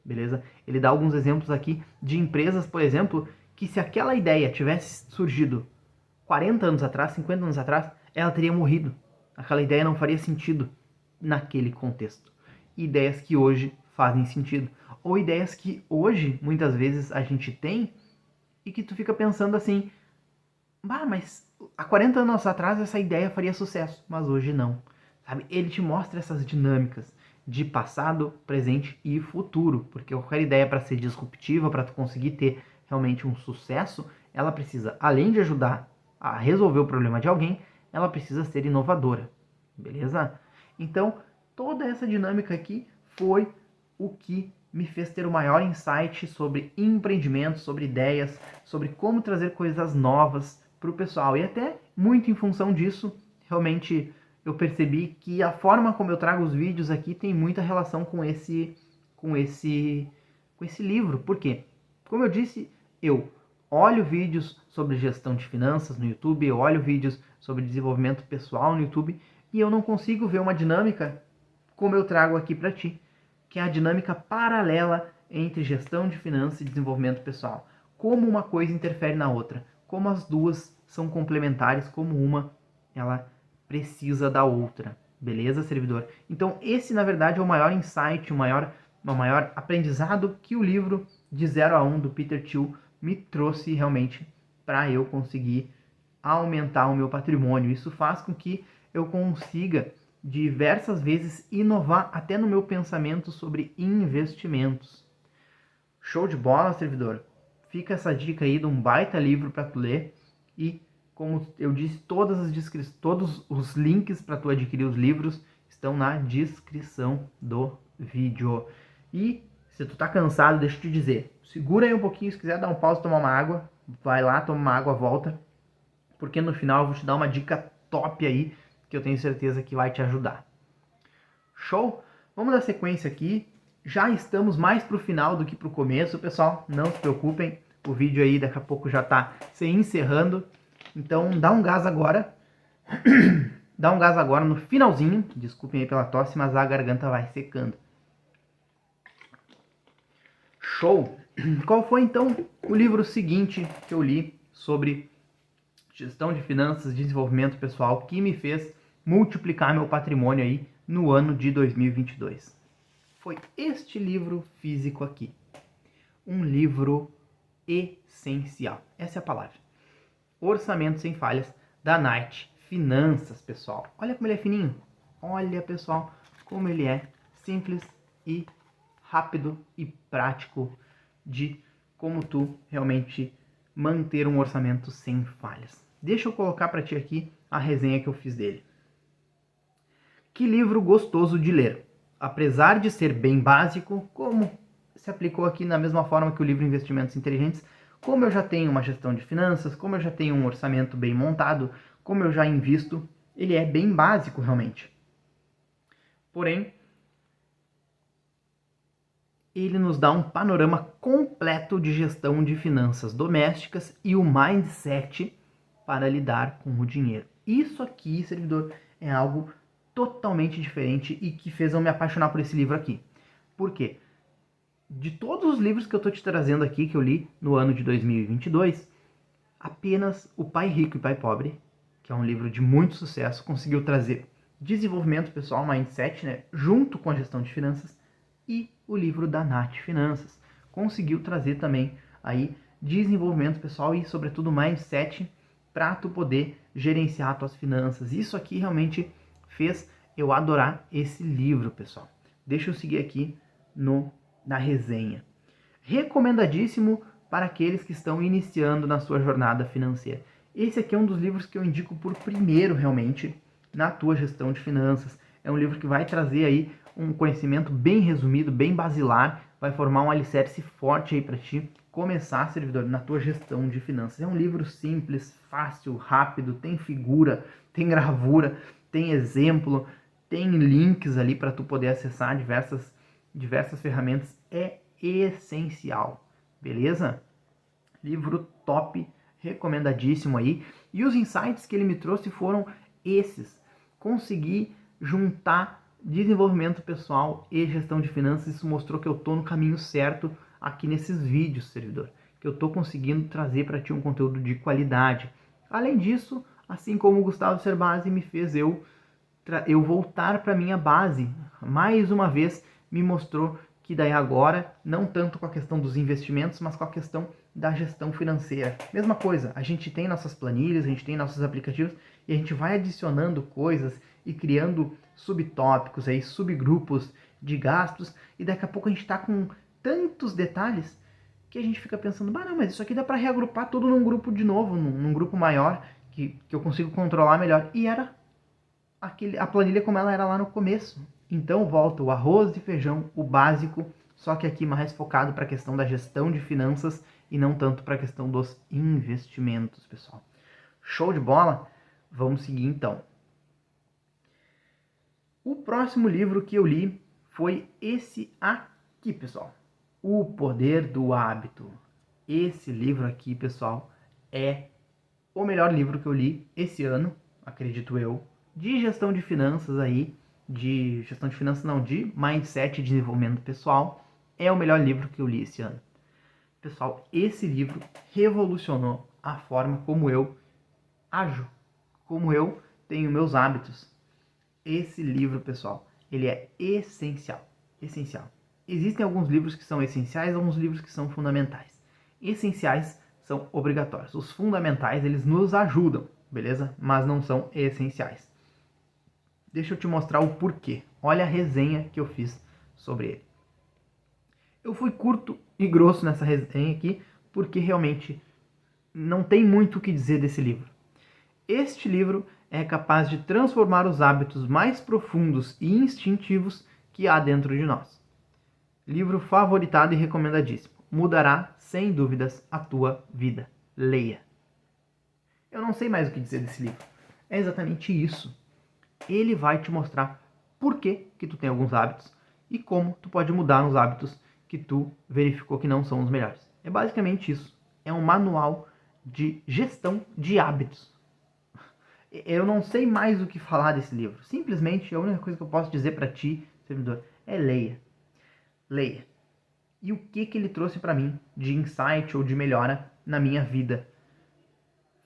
beleza? Ele dá alguns exemplos aqui de empresas, por exemplo, que se aquela ideia tivesse surgido 40 anos atrás, 50 anos atrás, ela teria morrido. Aquela ideia não faria sentido naquele contexto. Ideias que hoje fazem sentido. Ou ideias que hoje, muitas vezes, a gente tem e que tu fica pensando assim, mas há 40 anos atrás essa ideia faria sucesso, mas hoje não. Sabe? Ele te mostra essas dinâmicas de passado, presente e futuro, porque qualquer ideia para ser disruptiva, para tu conseguir ter realmente um sucesso, ela precisa, além de ajudar a resolver o problema de alguém, ela precisa ser inovadora, beleza? Então, toda essa dinâmica aqui foi o que me fez ter o maior insight sobre empreendimentos, sobre ideias, sobre como trazer coisas novas para o pessoal. E até muito em função disso, realmente eu percebi que a forma como eu trago os vídeos aqui tem muita relação com esse livro. Por quê? Como eu disse, eu olho vídeos sobre gestão de finanças no YouTube, eu olho vídeos sobre desenvolvimento pessoal no YouTube e eu não consigo ver uma dinâmica como eu trago aqui para ti, que é a dinâmica paralela entre gestão de finanças e desenvolvimento pessoal. Como uma coisa interfere na outra, como as duas são complementares, como uma ela precisa da outra. Beleza, servidor? Então esse, na verdade, é o maior insight, o maior aprendizado que o livro de 0 a 1 do Peter Thiel me trouxe realmente para eu conseguir aumentar o meu patrimônio. Isso faz com que eu consiga diversas vezes inovar até no meu pensamento sobre investimentos. Show de bola, servidor? Fica essa dica aí de um baita livro para tu ler e, como eu disse, todos os links para tu adquirir os livros estão na descrição do vídeo. E se tu tá cansado, deixa eu te dizer, segura aí um pouquinho, se quiser dar um pause, tomar uma água, vai lá, toma uma água, volta, porque no final eu vou te dar uma dica top aí, que eu tenho certeza que vai te ajudar. Show? Vamos dar sequência aqui. Já estamos mais pro final do que pro começo, pessoal. Não se preocupem, o vídeo aí daqui a pouco já tá se encerrando. Então dá um gás agora. Dá um gás agora no finalzinho. Desculpem aí pela tosse, mas a garganta vai secando. Show! Qual foi então o livro seguinte que eu li sobre gestão de finanças, desenvolvimento pessoal, que me fez multiplicar meu patrimônio aí no ano de 2022? Foi este livro físico aqui. Um livro essencial. Essa é a palavra. Orçamento Sem Falhas, da Nath Finanças, pessoal. Olha como ele é fininho. Olha, pessoal, como ele é simples e rápido e prático de como tu realmente manter um orçamento sem falhas. Deixa eu colocar para ti aqui a resenha que eu fiz dele. Que livro gostoso de ler. Apesar de ser bem básico, como se aplicou aqui na mesma forma que o livro Investimentos Inteligentes, como eu já tenho uma gestão de finanças, como eu já tenho um orçamento bem montado, como eu já invisto, ele é bem básico realmente. Porém, ele nos dá um panorama completo de gestão de finanças domésticas e o mindset para lidar com o dinheiro. Isso aqui, servidor, é algo totalmente diferente e que fez eu me apaixonar por esse livro aqui. Por quê? De todos os livros que eu estou te trazendo aqui, que eu li no ano de 2022, apenas O Pai Rico e Pai Pobre, que é um livro de muito sucesso, conseguiu trazer desenvolvimento pessoal, mindset, né, junto com a gestão de finanças, e o livro da Nath Finanças conseguiu trazer também aí desenvolvimento pessoal e, sobretudo, mindset para tu poder gerenciar as tuas finanças. Isso aqui realmente fez eu adorar esse livro, pessoal. Deixa eu seguir aqui na resenha. Recomendadíssimo para aqueles que estão iniciando na sua jornada financeira. Esse aqui é um dos livros que eu indico por primeiro, realmente, na tua gestão de finanças. É um livro que vai trazer aí um conhecimento bem resumido, bem basilar, vai formar um alicerce forte aí para ti começar, servidor, na tua gestão de finanças. É um livro simples, fácil, rápido, tem figura, tem gravura, tem exemplo, tem links ali para tu poder acessar diversas ferramentas. É essencial, beleza? Livro top, recomendadíssimo aí. E os insights que ele me trouxe foram esses. Consegui juntar desenvolvimento pessoal e gestão de finanças. Isso mostrou que eu estou no caminho certo aqui nesses vídeos, servidor. Que eu estou conseguindo trazer para ti um conteúdo de qualidade. Além disso, assim como o Gustavo Cerbasi me fez eu voltar para minha base, mais uma vez me mostrou que daí agora, não tanto com a questão dos investimentos, mas com a questão da gestão financeira. Mesma coisa, a gente tem nossas planilhas, a gente tem nossos aplicativos e a gente vai adicionando coisas e criando subtópicos, aí, subgrupos de gastos, e daqui a pouco a gente está com tantos detalhes que a gente fica pensando, não, mas isso aqui dá para reagrupar tudo num grupo de novo, num grupo maior, que eu consigo controlar melhor. E era a planilha como ela era lá no começo. Então volta o arroz e feijão, o básico, só que aqui mais focado para a questão da gestão de finanças e não tanto para a questão dos investimentos, pessoal. Show de bola? Vamos seguir então. O próximo livro que eu li foi esse aqui, pessoal. O Poder do Hábito. Esse livro aqui, pessoal, é o melhor livro que eu li esse ano, acredito eu, de gestão de finanças aí, de gestão de finanças não, de mindset e desenvolvimento pessoal. É o melhor livro que eu li esse ano. Pessoal, esse livro revolucionou a forma como eu ajo, como eu tenho meus hábitos. Esse livro, pessoal, ele é essencial. Essencial. Existem alguns livros que são essenciais, alguns livros que são fundamentais. Essenciais são obrigatórios. Os fundamentais, eles nos ajudam, beleza? Mas não são essenciais. Deixa eu te mostrar o porquê. Olha a resenha que eu fiz sobre ele. Eu fui curto e grosso nessa resenha aqui, porque realmente não tem muito o que dizer desse livro. Este livro é capaz de transformar os hábitos mais profundos e instintivos que há dentro de nós. Livro favoritado e recomendadíssimo. Mudará, sem dúvidas, a tua vida. Leia. Eu não sei mais o que dizer desse livro. É exatamente isso. Ele vai te mostrar por que tu tem alguns hábitos e como tu pode mudar nos hábitos que tu verificou que não são os melhores. É basicamente isso. É um manual de gestão de hábitos. Eu não sei mais o que falar desse livro. Simplesmente a única coisa que eu posso dizer para ti, servidor, é leia. Leia. E o que ele trouxe para mim de insight ou de melhora na minha vida?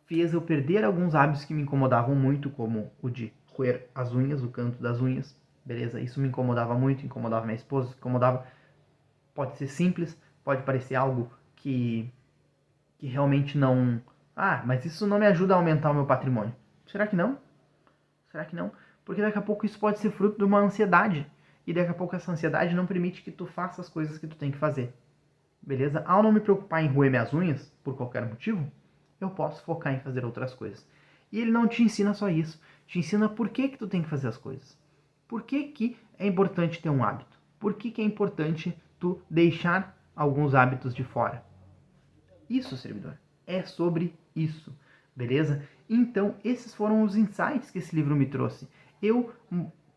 Fez eu perder alguns hábitos que me incomodavam muito, como o de roer as unhas, o canto das unhas, beleza? Isso me incomodava muito, incomodava minha esposa, incomodava. Pode ser simples, pode parecer algo que realmente não... Ah, mas isso não me ajuda a aumentar o meu patrimônio. Será que não? Será que não? Porque daqui a pouco isso pode ser fruto de uma ansiedade. E daqui a pouco essa ansiedade não permite que tu faça as coisas que tu tem que fazer. Beleza? Ao não me preocupar em roer minhas unhas, por qualquer motivo, eu posso focar em fazer outras coisas. E ele não te ensina só isso. Te ensina por que tu tem que fazer as coisas. Por que é importante ter um hábito? Por que é importante tu deixar alguns hábitos de fora? Isso, servidor. É sobre isso. Beleza? Então, esses foram os insights que esse livro me trouxe. Eu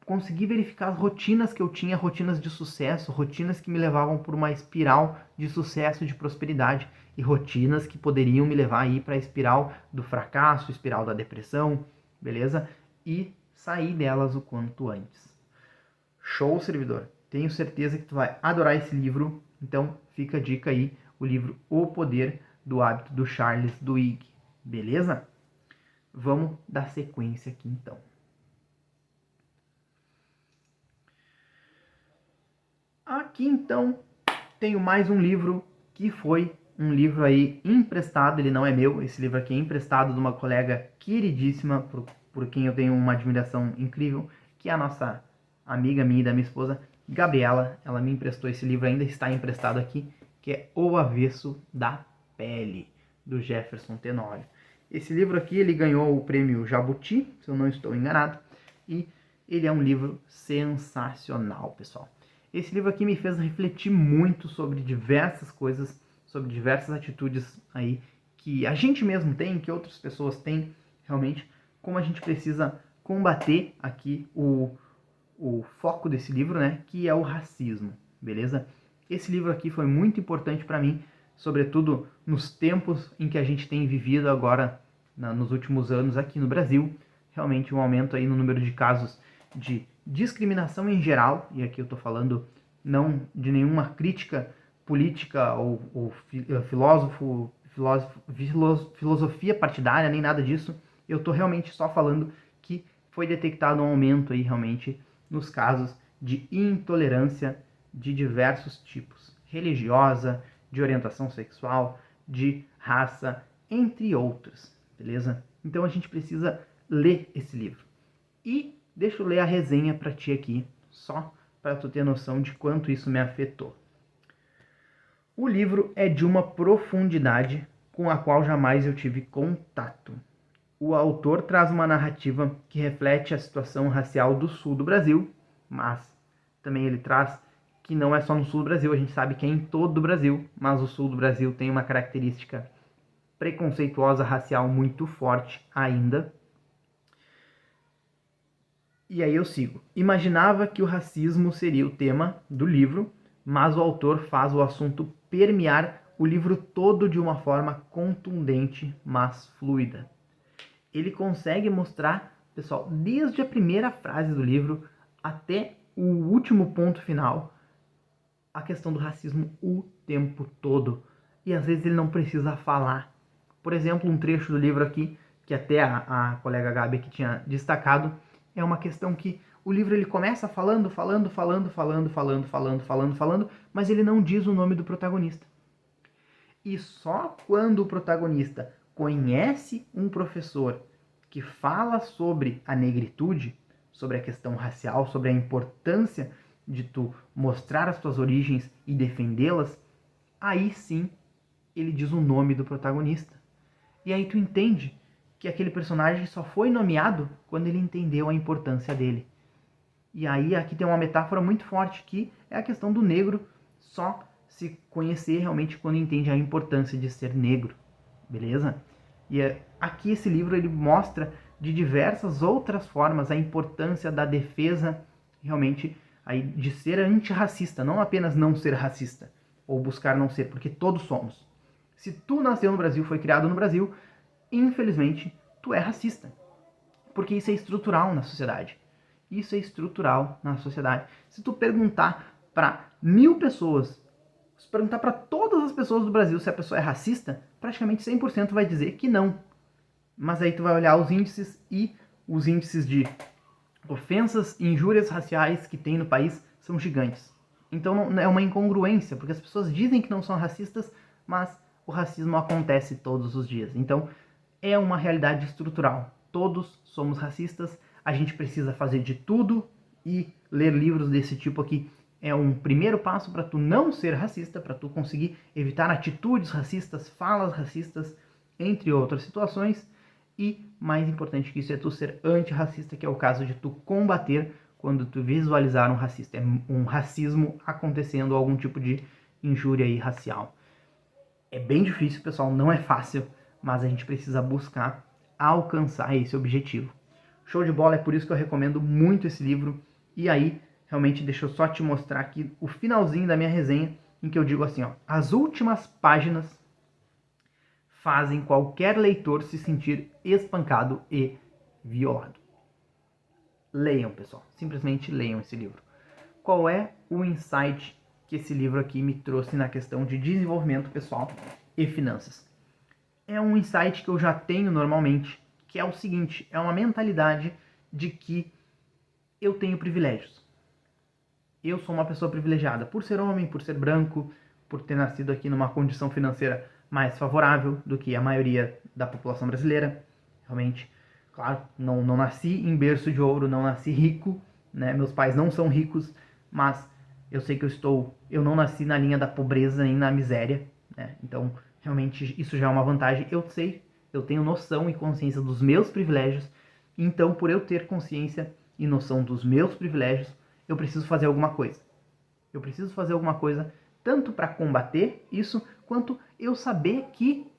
consegui verificar as rotinas que eu tinha, rotinas de sucesso, rotinas que me levavam por uma espiral de sucesso e de prosperidade, e rotinas que poderiam me levar aí para a espiral do fracasso, espiral da depressão, beleza? E sair delas o quanto antes. Show, servidor! Tenho certeza que tu vai adorar esse livro, então fica a dica aí, o livro O Poder do Hábito, do Charles Duhigg, beleza? Vamos dar sequência aqui então. Aqui então tenho mais um livro que foi um livro aí emprestado, ele não é meu, esse livro aqui é emprestado de uma colega queridíssima, por quem eu tenho uma admiração incrível, que é a nossa amiga minha e da minha esposa, Gabriela. Ela me emprestou esse livro, ainda está emprestado aqui, que é O Avesso da Pele, do Jefferson Tenório. Esse livro aqui, ele ganhou o prêmio Jabuti, se eu não estou enganado, e ele é um livro sensacional, pessoal. Esse livro aqui me fez refletir muito sobre diversas coisas, sobre diversas atitudes aí que a gente mesmo tem, que outras pessoas têm, realmente, como a gente precisa combater aqui o foco desse livro, né, que é o racismo, beleza? Esse livro aqui foi muito importante para mim, sobretudo nos tempos em que a gente tem vivido agora, nos últimos anos aqui no Brasil, realmente um aumento aí no número de casos de discriminação em geral, e aqui eu estou falando não de nenhuma crítica política ou filosofia partidária, nem nada disso. Eu estou realmente só falando que foi detectado um aumento aí realmente nos casos de intolerância de diversos tipos, religiosa, de orientação sexual, de raça, entre outros, beleza? Então a gente precisa ler esse livro. E deixa eu ler a resenha para ti aqui, só para tu ter noção de quanto isso me afetou. O livro é de uma profundidade com a qual jamais eu tive contato. O autor traz uma narrativa que reflete a situação racial do sul do Brasil, mas também ele traz que não é só no sul do Brasil, a gente sabe que é em todo o Brasil, mas o sul do Brasil tem uma característica preconceituosa racial muito forte ainda. E aí eu sigo. Imaginava que o racismo seria o tema do livro, mas o autor faz o assunto permear o livro todo de uma forma contundente, mas fluida. Ele consegue mostrar, pessoal, desde a primeira frase do livro até o último ponto final, a questão do racismo o tempo todo. E às vezes ele não precisa falar. Por exemplo, um trecho do livro aqui, que até a colega Gabi aqui tinha destacado, é uma questão que o livro ele começa falando, mas ele não diz o nome do protagonista. E só quando o protagonista conhece um professor que fala sobre a negritude, sobre a questão racial, sobre a importância de tu mostrar as tuas origens e defendê-las, aí sim ele diz o nome do protagonista. E aí tu entende que aquele personagem só foi nomeado quando ele entendeu a importância dele. E aí aqui tem uma metáfora muito forte que é a questão do negro só se conhecer realmente quando entende a importância de ser negro, beleza? E aqui esse livro ele mostra de diversas outras formas a importância da defesa realmente aí de ser antirracista, não apenas não ser racista ou buscar não ser, porque todos somos. Se tu nasceu no Brasil, foi criado no Brasil, infelizmente tu é racista, porque isso é estrutural na sociedade. Isso é estrutural na sociedade. Se tu perguntar para 1000 pessoas, se perguntar para todas as pessoas do Brasil se a pessoa é racista, praticamente 100% vai dizer que não. Mas aí tu vai olhar os índices e os índices de ofensas e injúrias raciais que tem no país são gigantes. Então é uma incongruência, porque as pessoas dizem que não são racistas, mas o racismo acontece todos os dias. Então é uma realidade estrutural. Todos somos racistas, a gente precisa fazer de tudo e ler livros desse tipo aqui é um primeiro passo para tu não ser racista, para tu conseguir evitar atitudes racistas, falas racistas, entre outras situações. E mais importante que isso é tu ser antirracista, que é o caso de tu combater quando tu visualizar um racista, é um racismo acontecendo, algum tipo de injúria aí racial. É bem difícil, pessoal, não é fácil, mas a gente precisa buscar alcançar esse objetivo. Show de bola, é por isso que eu recomendo muito esse livro. E aí, realmente, deixa eu só te mostrar aqui o finalzinho da minha resenha, em que eu digo assim, ó, as últimas páginas fazem qualquer leitor se sentir espancado e violado. Leiam, pessoal, simplesmente leiam esse livro. Qual é o insight que esse livro aqui me trouxe na questão de desenvolvimento pessoal e finanças? É um insight que eu já tenho normalmente, que é o seguinte, é uma mentalidade de que eu tenho privilégios. Eu sou uma pessoa privilegiada por ser homem, por ser branco, por ter nascido aqui numa condição financeira mais favorável do que a maioria da população brasileira. Realmente, claro, não nasci em berço de ouro, não nasci rico, né? Meus pais não são ricos, mas eu sei que eu não nasci na linha da pobreza nem na miséria, né? Então, realmente, isso já é uma vantagem. Eu sei, eu tenho noção e consciência dos meus privilégios, então, por eu ter consciência e noção dos meus privilégios, eu preciso fazer alguma coisa. Eu preciso fazer alguma coisa tanto para combater isso, quanto eu saber que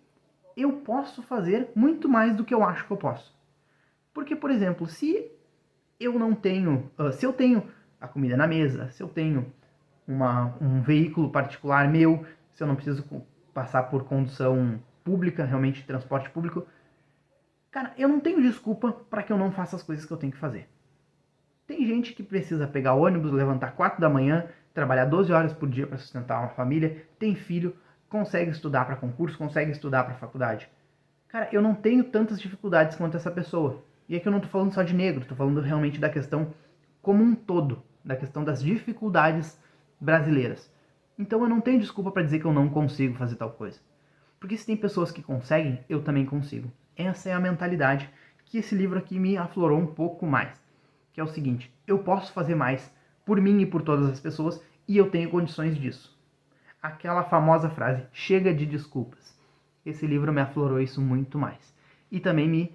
eu posso fazer muito mais do que eu acho que eu posso. Porque, por exemplo, se eu não tenho, se eu tenho a comida na mesa, se eu tenho um veículo particular meu, se eu não preciso passar por condução pública, realmente transporte público, cara, eu não tenho desculpa para que eu não faça as coisas que eu tenho que fazer. Tem gente que precisa pegar ônibus, levantar 4 da manhã, trabalhar 12 horas por dia para sustentar uma família, tem filho, consegue estudar para concurso, consegue estudar para faculdade. Cara, eu não tenho tantas dificuldades quanto essa pessoa. E aqui eu não tô falando só de negro, tô falando realmente da questão como um todo, da questão das dificuldades brasileiras. Então eu não tenho desculpa para dizer que eu não consigo fazer tal coisa. Porque se tem pessoas que conseguem, eu também consigo. Essa é a mentalidade que esse livro aqui me aflorou um pouco mais. Que é o seguinte, eu posso fazer mais por mim e por todas as pessoas e eu tenho condições disso. Aquela famosa frase, chega de desculpas. Esse livro me aflorou isso muito mais. E também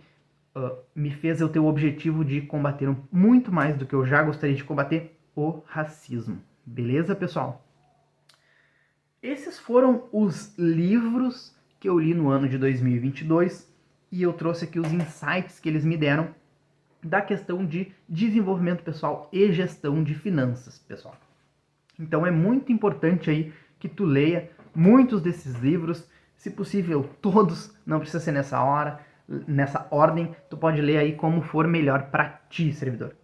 me fez eu ter o objetivo de combater muito mais do que eu já gostaria de combater, o racismo. Beleza, pessoal? Esses foram os livros que eu li no ano de 2022 e eu trouxe aqui os insights que eles me deram da questão de desenvolvimento pessoal e gestão de finanças, pessoal. Então é muito importante aí que tu leia muitos desses livros, se possível todos, não precisa ser nessa ordem, tu pode ler aí como for melhor para ti, servidor.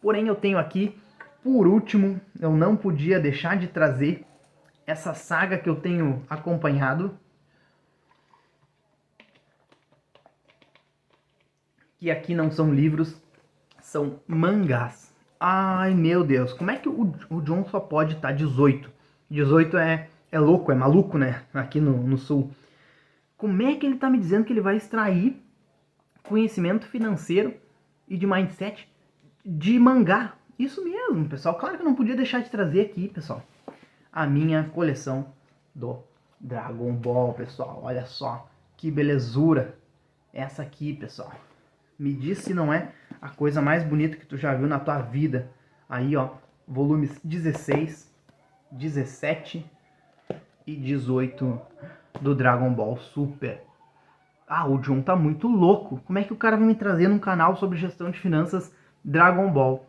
Porém eu tenho aqui, por último, eu não podia deixar de trazer essa saga que eu tenho acompanhado, que aqui não são livros, são mangás. Ai, meu Deus, como é que o John só pode estar 18? 18 é louco, é maluco, né? Aqui no sul. Como é que ele tá me dizendo que ele vai extrair conhecimento financeiro e de mindset de mangá? Isso mesmo, pessoal. Claro que eu não podia deixar de trazer aqui, pessoal, a minha coleção do Dragon Ball, pessoal. Olha só que belezura essa aqui, pessoal. Me diz se não é a coisa mais bonita que tu já viu na tua vida. Aí, ó, volumes 16, 17 e 18 do Dragon Ball Super. Ah, o John tá muito louco. Como é que o cara vai me trazer num canal sobre gestão de finanças Dragon Ball?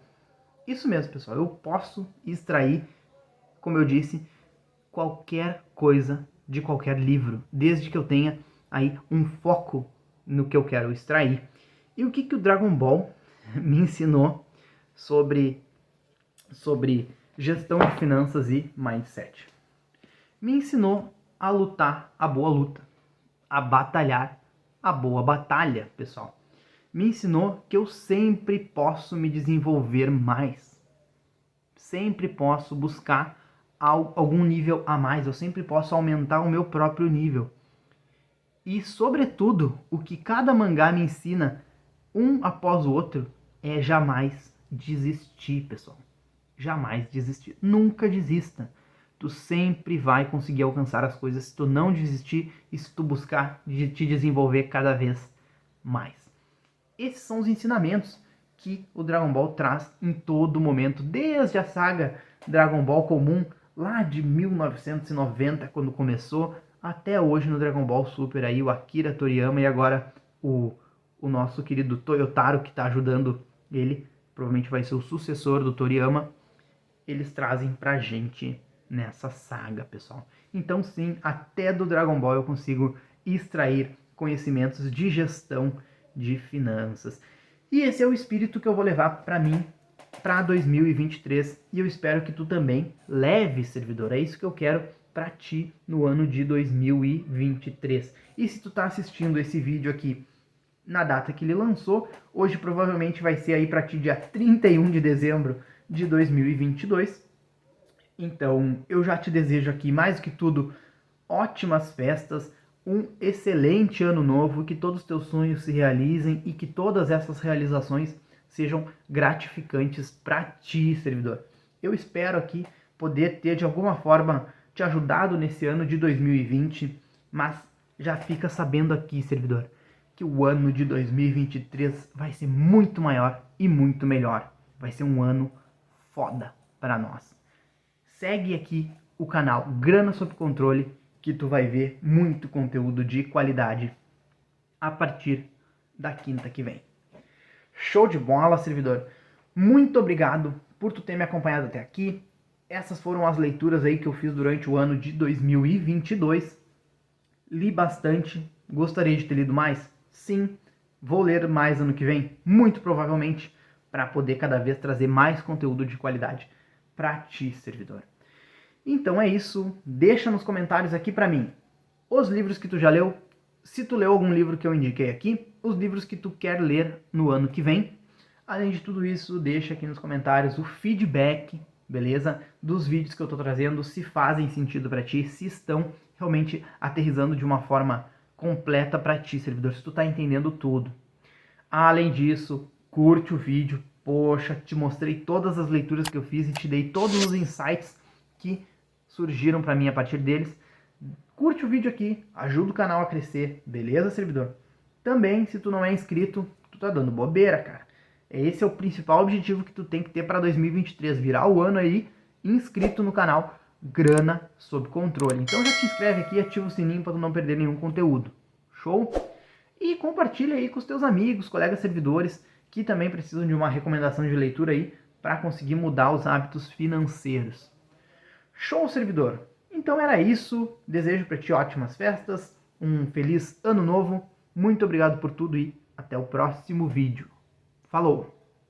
Isso mesmo, pessoal. Eu posso extrair, como eu disse, qualquer coisa de qualquer livro, desde que eu tenha aí um foco no que eu quero extrair. E o que o Dragon Ball me ensinou sobre gestão de finanças e mindset? Me ensinou a lutar a boa luta, a batalhar a boa batalha, pessoal. Me ensinou que eu sempre posso me desenvolver mais. Sempre posso buscar algum nível a mais, eu sempre posso aumentar o meu próprio nível. E, sobretudo, o que cada mangá me ensina, um após o outro, é jamais desistir, pessoal. Jamais desistir. Nunca desista. Tu sempre vai conseguir alcançar as coisas se tu não desistir e se tu buscar te desenvolver cada vez mais. Esses são os ensinamentos que o Dragon Ball traz em todo momento, desde a saga Dragon Ball comum, lá de 1990, quando começou, até hoje no Dragon Ball Super, aí o Akira Toriyama e agora o nosso querido Toyotaro, que está ajudando ele, provavelmente vai ser o sucessor do Toriyama, eles trazem pra gente nessa saga, pessoal. Então sim, até do Dragon Ball eu consigo extrair conhecimentos de gestão de finanças. E esse é o espírito que eu vou levar para mim para 2023 e eu espero que tu também leve, servidor. É isso que eu quero para ti no ano de 2023. E se tu tá assistindo esse vídeo aqui na data que ele lançou, hoje provavelmente vai ser aí para ti dia 31 de dezembro de 2022. Então, eu já te desejo aqui, mais do que tudo, ótimas festas, um excelente ano novo, que todos os teus sonhos se realizem e que todas essas realizações sejam gratificantes para ti, servidor. Eu espero aqui poder ter de alguma forma te ajudado nesse ano de 2020, mas já fica sabendo aqui, servidor, que o ano de 2023 vai ser muito maior e muito melhor. Vai ser um ano foda para nós. Segue aqui o canal Grana Sob Controle, que tu vai ver muito conteúdo de qualidade a partir da quinta que vem. Show de bola, servidor. Muito obrigado por tu ter me acompanhado até aqui. Essas foram as leituras aí que eu fiz durante o ano de 2022. Li bastante. Gostaria de ter lido mais? Sim. Vou ler mais ano que vem? Muito provavelmente, para poder cada vez trazer mais conteúdo de qualidade para ti, servidor. Então é isso. Deixa nos comentários aqui para mim os livros que tu já leu, se tu leu algum livro que eu indiquei aqui, os livros que tu quer ler no ano que vem. Além de tudo isso, deixa aqui nos comentários o feedback, beleza? Dos vídeos que eu tô trazendo, se fazem sentido para ti, se estão realmente aterrissando de uma forma completa para ti, servidor, se tu tá entendendo tudo. Além disso, curte o vídeo. Poxa, te mostrei todas as leituras que eu fiz e te dei todos os insights que surgiram para mim a partir deles. Curte o vídeo aqui, ajuda o canal a crescer, beleza, servidor? Também, se tu não é inscrito, tu tá dando bobeira, cara. Esse é o principal objetivo que tu tem que ter para 2023, virar o ano aí inscrito no canal Grana Sob Controle. Então já te inscreve aqui e ativa o sininho para tu não perder nenhum conteúdo. Show? E compartilha aí com os teus amigos, colegas servidores que também precisam de uma recomendação de leitura aí para conseguir mudar os hábitos financeiros. Show, servidor! Então era isso. Desejo para ti ótimas festas, um feliz ano novo. Muito obrigado por tudo e até o próximo vídeo. Falou!